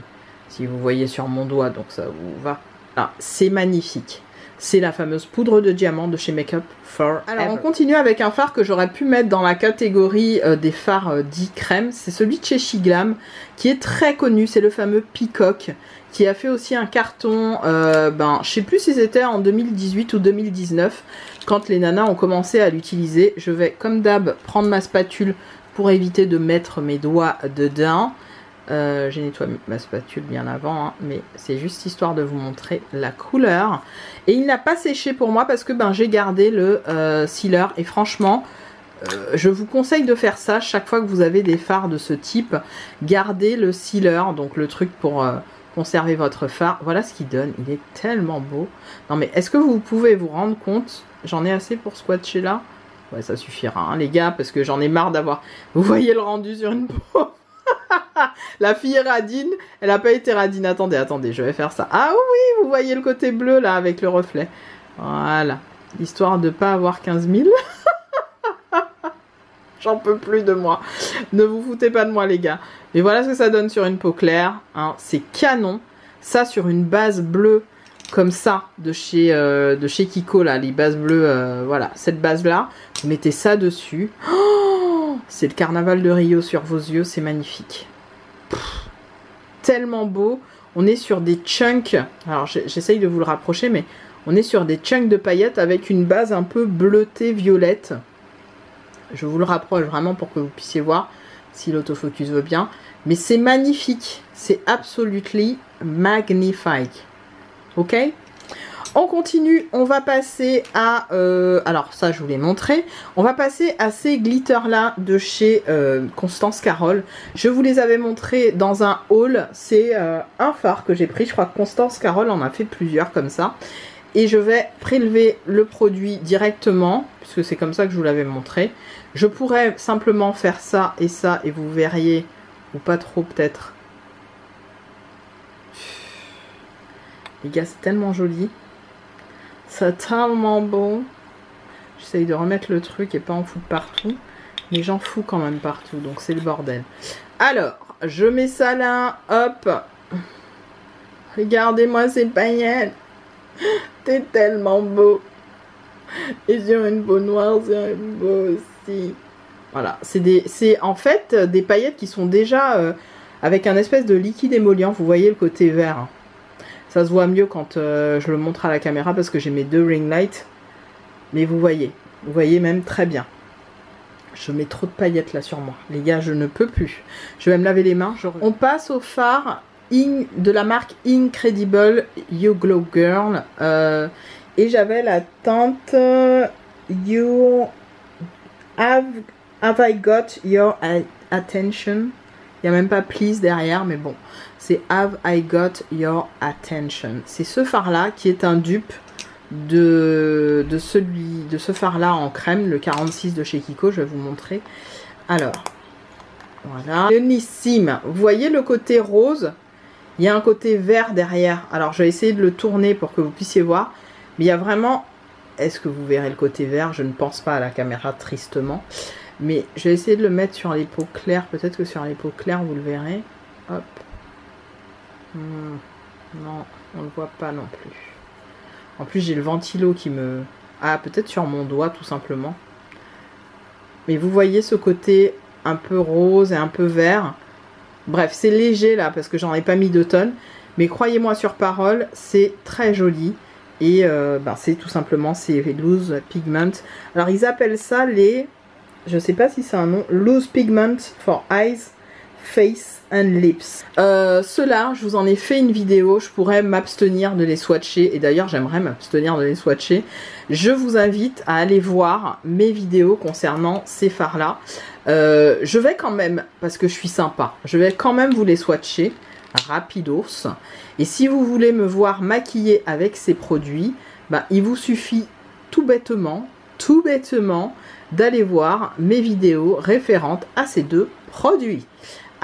si vous voyez sur mon doigt, donc ça vous va. Ah, c'est magnifique. C'est la fameuse poudre de diamant de chez Make Up For Ever. Alors on continue avec un fard que j'aurais pu mettre dans la catégorie des fards dits crème. C'est celui de chez Shiglam qui est très connu. C'est le fameux Peacock qui a fait aussi un carton. Je sais plus si c'était en 2018 ou 2019 quand les nanas ont commencé à l'utiliser. Je vais comme d'hab prendre ma spatule pour éviter de mettre mes doigts dedans. J'ai nettoyé ma spatule bien avant, hein, mais c'est juste histoire de vous montrer la couleur. Et il n'a pas séché pour moi parce que j'ai gardé le sealer. Et franchement, je vous conseille de faire ça chaque fois que vous avez des fards de ce type. Gardez le sealer, donc le truc pour conserver votre fard. Voilà ce qu'il donne, il est tellement beau. Non mais est-ce que vous pouvez vous rendre compte? J'en ai assez pour swatcher là. Ouais, ça suffira hein, les gars, parce que j'en ai marre d'avoir... Vous voyez le rendu sur une peau. La fille est radine, elle n'a pas été radine. Attendez, je vais faire ça. Ah oui, vous voyez le côté bleu là avec le reflet. Voilà, histoire de pas avoir 15 000. J'en peux plus de moi. Ne vous foutez pas de moi les gars. Mais voilà ce que ça donne sur une peau claire. Hein. C'est canon. Ça sur une base bleue comme ça de chez Kiko là, les bases bleues. Voilà, cette base là. Vous mettez ça dessus. Oh, c'est le carnaval de Rio sur vos yeux. C'est magnifique. Pff, tellement beau. On est sur des chunks. Alors j'essaye de vous le rapprocher, mais on est sur des chunks de paillettes avec une base un peu bleutée violette. Je vous le rapproche vraiment pour que vous puissiez voir si l'autofocus veut bien. Mais c'est magnifique. C'est absolument magnifique. Ok? On continue. On va passer à... alors ça, je vous l'ai montré. On va passer à ces glitters-là de chez Constance Carole. Je vous les avais montrés dans un haul. C'est un fard que j'ai pris. Je crois que Constance Carole en a fait plusieurs comme ça. Et je vais prélever le produit directement, puisque c'est comme ça que je vous l'avais montré. Je pourrais simplement faire ça, et vous verriez, ou pas trop peut-être. Les gars, c'est tellement joli. C'est tellement beau. J'essaye de remettre le truc et pas en foutre partout. Mais j'en fous quand même partout, donc c'est le bordel. Alors, je mets ça là, hop. Regardez-moi ces paillettes. T'es tellement beau. Et sur une peau noire, c'est beau aussi. Voilà, c'est en fait des paillettes qui sont déjà avec un espèce de liquide émollient. Vous voyez le côté vert. Ça se voit mieux quand je le montre à la caméra parce que j'ai mes 2 ring lights. Mais vous voyez même très bien. Je mets trop de paillettes là sur moi. Les gars, je ne peux plus. Je vais me laver les mains. On passe au fard de la marque Incredible You Glow Girl. Et j'avais la teinte You Have I Got Your Attention. Il n'y a même pas please derrière, mais bon. C'est Have I Got Your Attention. C'est ce fard-là qui est un dupe de ce fard-là en crème, le 46 de chez Kiko. Je vais vous montrer. Alors, voilà. Unissime. Vous voyez le côté rose? Il y a un côté vert derrière. Alors, je vais essayer de le tourner pour que vous puissiez voir. Mais il y a vraiment... Est-ce que vous verrez le côté vert? Je ne pense pas à la caméra, tristement. Mais je vais essayer de le mettre sur les peaux claires. Peut-être que sur les peaux claires, vous le verrez. Hop. Non, on ne le voit pas non plus. En plus, j'ai le ventilo qui me... Ah, peut-être sur mon doigt, tout simplement. Mais vous voyez ce côté un peu rose et un peu vert. Bref, c'est léger là, parce que j'en ai pas mis 2 tonnes. Mais croyez-moi sur parole, c'est très joli. Et c'est tout simplement, c'est Loose Pigment. Alors, ils appellent ça les... Je sais pas si c'est un nom. Loose Pigment for Eyes, Face and Lips. Ceux-là, je vous en ai fait une vidéo. Je pourrais m'abstenir de les swatcher. Et d'ailleurs, j'aimerais m'abstenir de les swatcher. Je vous invite à aller voir mes vidéos concernant ces fards-là. Je vais quand même, parce que je suis sympa, je vais quand même vous les swatcher rapidos. Et si vous voulez me voir maquiller avec ces produits, il vous suffit tout bêtement d'aller voir mes vidéos référentes à ces 2 produits.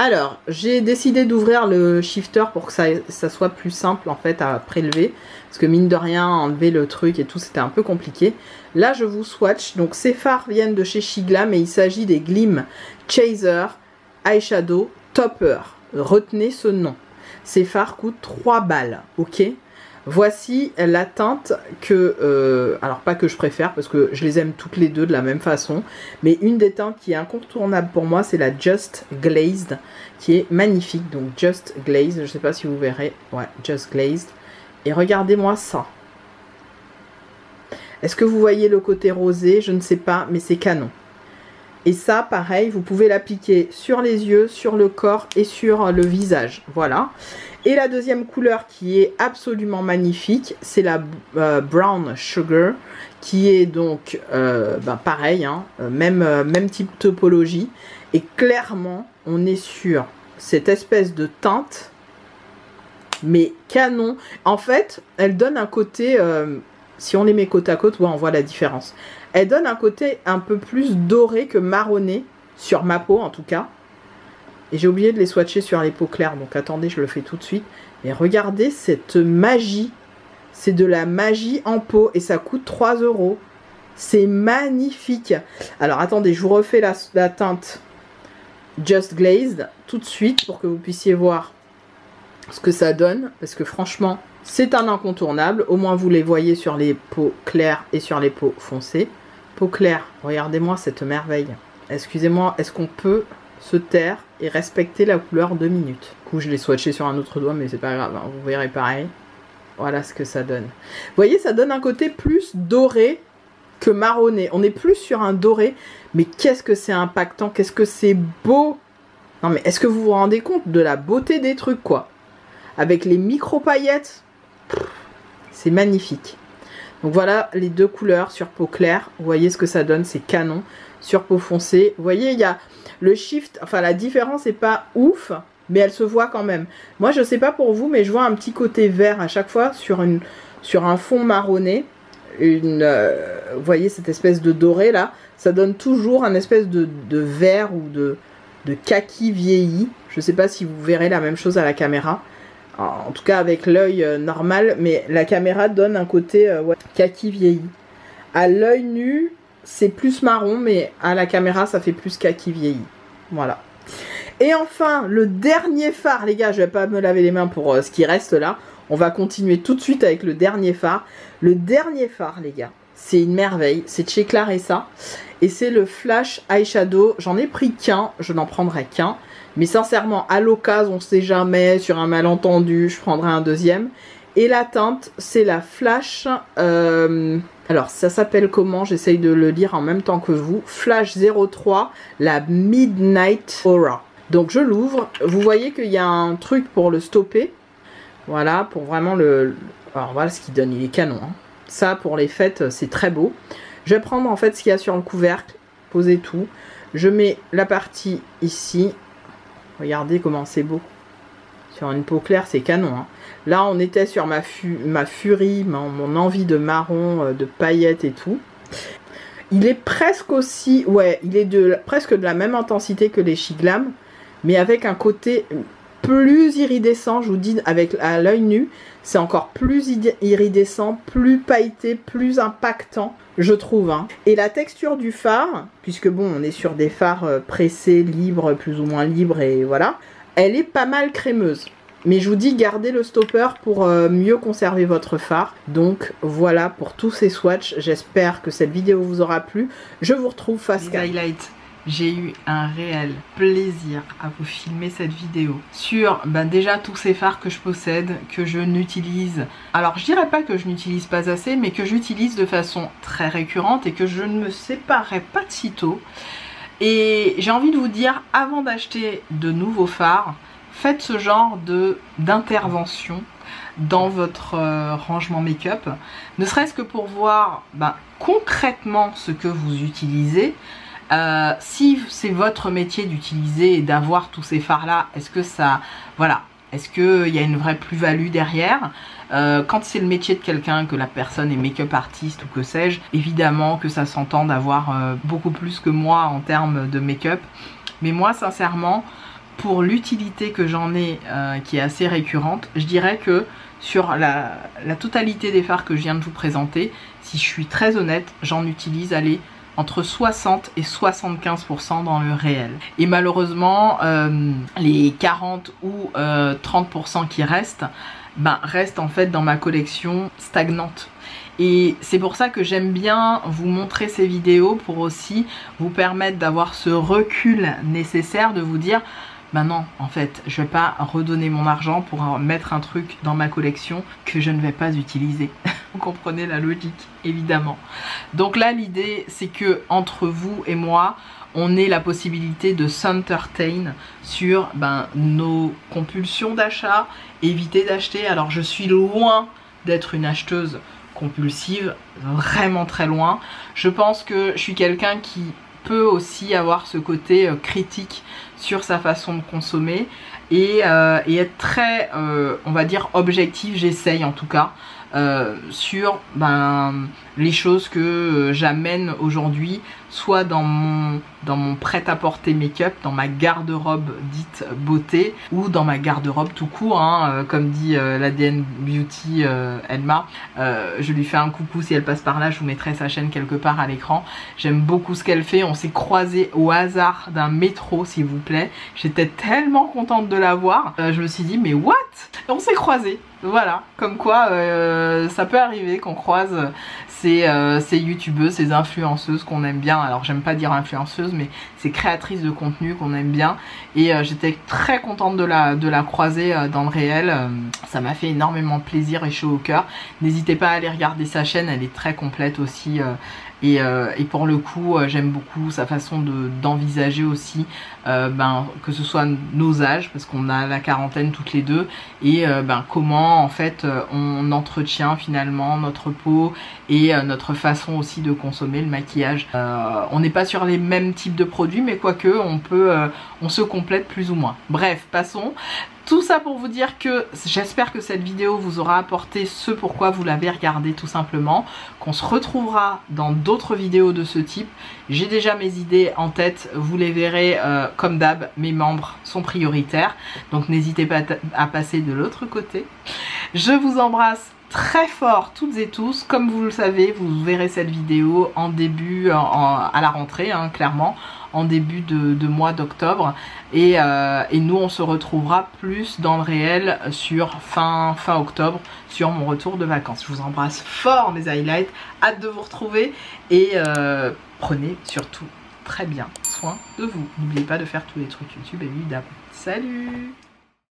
Alors, j'ai décidé d'ouvrir le shifter pour que ça soit plus simple en fait à prélever. Parce que mine de rien, enlever le truc et tout, c'était un peu compliqué. Là, je vous swatch. Donc, ces fards viennent de chez Shiglam et il s'agit des Glim Chaser Eyeshadow Topper. Retenez ce nom. Ces fards coûtent 3 balles, ok? Voici la teinte que, alors pas que je préfère parce que je les aime toutes les deux de la même façon, mais une des teintes qui est incontournable pour moi, c'est la Just Glazed, qui est magnifique. Donc Just Glazed, je sais pas si vous verrez, ouais, Just Glazed. Et regardez-moi ça. Est-ce que vous voyez le côté rosé? Je ne sais pas, mais c'est canon. Et ça, pareil, vous pouvez l'appliquer sur les yeux, sur le corps et sur le visage. Voilà. Et la deuxième couleur qui est absolument magnifique, c'est la Brown Sugar, qui est donc pareil, hein, même type topologie. Et clairement, on est sur cette espèce de teinte, mais canon. En fait, elle donne un côté, si on les met côte à côte, ouais, on voit la différence. Elle donne un côté un peu plus doré que marronné, sur ma peau en tout cas. Et j'ai oublié de les swatcher sur les peaux claires, donc attendez, je le fais tout de suite. Et regardez cette magie, c'est de la magie en peau et ça coûte 3 €. C'est magnifique. Alors attendez, je vous refais la teinte Just Glazed tout de suite pour que vous puissiez voir ce que ça donne. Parce que franchement, c'est un incontournable. Au moins vous les voyez sur les peaux claires et sur les peaux foncées. Peau claire, regardez-moi cette merveille. Excusez-moi, est-ce qu'on peut se taire et respecter la couleur 2 minutes? Du coup, je l'ai swatché sur un autre doigt, mais c'est pas grave, hein, vous verrez pareil. Voilà ce que ça donne. Vous voyez, ça donne un côté plus doré que marronné. On est plus sur un doré, mais qu'est-ce que c'est impactant, qu'est-ce que c'est beau. Non, mais est-ce que vous vous rendez compte de la beauté des trucs, quoi? Avec les micro-paillettes, c'est magnifique. Donc voilà les 2 couleurs sur peau claire. Vous voyez ce que ça donne, c'est canon. Sur peau foncée, vous voyez, il y a le shift, enfin la différence n'est pas ouf, mais elle se voit quand même. Moi, je sais pas pour vous, mais je vois un petit côté vert à chaque fois sur un fond marronné. Vous voyez cette espèce de doré là, ça donne toujours un espèce de vert ou de kaki vieilli. Je sais pas si vous verrez la même chose à la caméra. En tout cas avec l'œil normal, mais la caméra donne un côté kaki vieilli. À l'œil nu, c'est plus marron, mais à la caméra, ça fait plus kaki vieilli. Voilà. Et enfin, le dernier fard, les gars, je vais pas me laver les mains pour ce qui reste là. On va continuer tout de suite avec le dernier fard. Le dernier fard, les gars, c'est une merveille. C'est de chez Claressa. Et c'est le Flash Eyeshadow. J'en ai pris qu'un, je n'en prendrai qu'un. Mais sincèrement, à l'occasion, on sait jamais, sur un malentendu, je prendrai un deuxième. Et la teinte, c'est la Flash... alors, ça s'appelle comment? J'essaye de le lire en même temps que vous. Flash 03, la Midnight Aura. Donc, je l'ouvre. Vous voyez qu'il y a un truc pour le stopper. Voilà, pour vraiment le... Alors, voilà ce qu'il donne. Il est canon. Hein. Ça, pour les fêtes, c'est très beau. Je vais prendre, en fait, ce qu'il y a sur le couvercle. Poser tout. Je mets la partie ici. Regardez comment c'est beau. Sur une peau claire, c'est canon. Hein. Là, on était sur ma furie, mon envie de marron, de paillettes et tout. Il est presque aussi... Ouais, il est presque de la même intensité que les Shiglam, mais avec un côté plus iridescent, je vous dis, avec à l'œil nu, c'est encore plus iridescent, plus pailleté, plus impactant, je trouve. Hein. Et la texture du fard, puisque bon, on est sur des fards pressés, libres, plus ou moins libres, et voilà, elle est pas mal crémeuse. Mais je vous dis, gardez le stopper pour mieux conserver votre fard. Donc voilà pour tous ces swatchs. J'espère que cette vidéo vous aura plu. Je vous retrouve face cam. Highlights. J'ai eu un réel plaisir à vous filmer cette vidéo sur déjà tous ces fards que je possède, que je n'utilise. Alors je dirais pas que je n'utilise pas assez, mais que j'utilise de façon très récurrente et que je ne me séparerai pas de sitôt. Et j'ai envie de vous dire, avant d'acheter de nouveaux fards, faites ce genre d'intervention dans votre rangement make-up, ne serait-ce que pour voir concrètement ce que vous utilisez. Si c'est votre métier d'utiliser et d'avoir tous ces fards là, est-ce que ça, voilà, est-ce qu'il y a une vraie plus-value derrière? Quand c'est le métier de quelqu'un, que la personne est make-up artiste ou que sais-je, évidemment que ça s'entend d'avoir beaucoup plus que moi en termes de make-up. Mais moi sincèrement, pour l'utilité que j'en ai, qui est assez récurrente, je dirais que sur la totalité des fards que je viens de vous présenter, si je suis très honnête, j'en utilise, allez, entre 60 et 75% dans le réel. Et malheureusement, les 40 ou 30% qui restent, restent en fait dans ma collection stagnante. Et c'est pour ça que j'aime bien vous montrer ces vidéos pour aussi vous permettre d'avoir ce recul nécessaire de vous dire non, en fait, je vais pas redonner mon argent pour mettre un truc dans ma collection que je ne vais pas utiliser. Vous comprenez la logique, évidemment. Donc là, l'idée, c'est que entre vous et moi, on ait la possibilité de s'entertain sur nos compulsions d'achat, éviter d'acheter. Alors, je suis loin d'être une acheteuse compulsive, vraiment très loin. Je pense que je suis quelqu'un qui peut aussi avoir ce côté critique sur sa façon de consommer et être très, on va dire, objectif, j'essaye en tout cas, sur les choses que j'amène aujourd'hui, soit dans mon prêt-à-porter make-up, dans ma garde-robe dite beauté, ou dans ma garde-robe tout court, hein, comme dit l'ADN Beauty Elma. Je lui fais un coucou si elle passe par là, je vous mettrai sa chaîne quelque part à l'écran. J'aime beaucoup ce qu'elle fait, on s'est croisés au hasard d'un métro s'il vous plaît. J'étais tellement contente de la voir, je me suis dit mais what? Et on s'est croisés. Voilà, comme quoi ça peut arriver qu'on croise ces youtubeuses, ces influenceuses qu'on aime bien. Alors j'aime pas dire influenceuse, mais ces créatrices de contenu qu'on aime bien. Et j'étais très contente de la croiser dans le réel. Ça m'a fait énormément plaisir et chaud au cœur. N'hésitez pas à aller regarder sa chaîne, elle est très complète aussi. Et pour le coup, j'aime beaucoup sa façon d'envisager aussi que ce soit nos âges, parce qu'on a la quarantaine toutes les deux, et comment en fait on entretient finalement notre peau et notre façon aussi de consommer le maquillage. On n'est pas sur les mêmes types de produits, mais quoique on se complète plus ou moins. Bref, passons. Tout ça pour vous dire que j'espère que cette vidéo vous aura apporté ce pourquoi vous l'avez regardé tout simplement, qu'on se retrouvera dans d'autres vidéos de ce type. J'ai déjà mes idées en tête, vous les verrez comme d'hab, mes membres sont prioritaires, donc n'hésitez pas à passer de l'autre côté. Je vous embrasse très fort toutes et tous, comme vous le savez, vous verrez cette vidéo en début, à la rentrée, hein, clairement, en début de mois d'octobre, et nous on se retrouvera plus dans le réel sur fin octobre, sur mon retour de vacances. Je vous embrasse fort mes highlights, hâte de vous retrouver, et prenez surtout très bien soin de vous. N'oubliez pas de faire tous les trucs YouTube évidemment. Salut!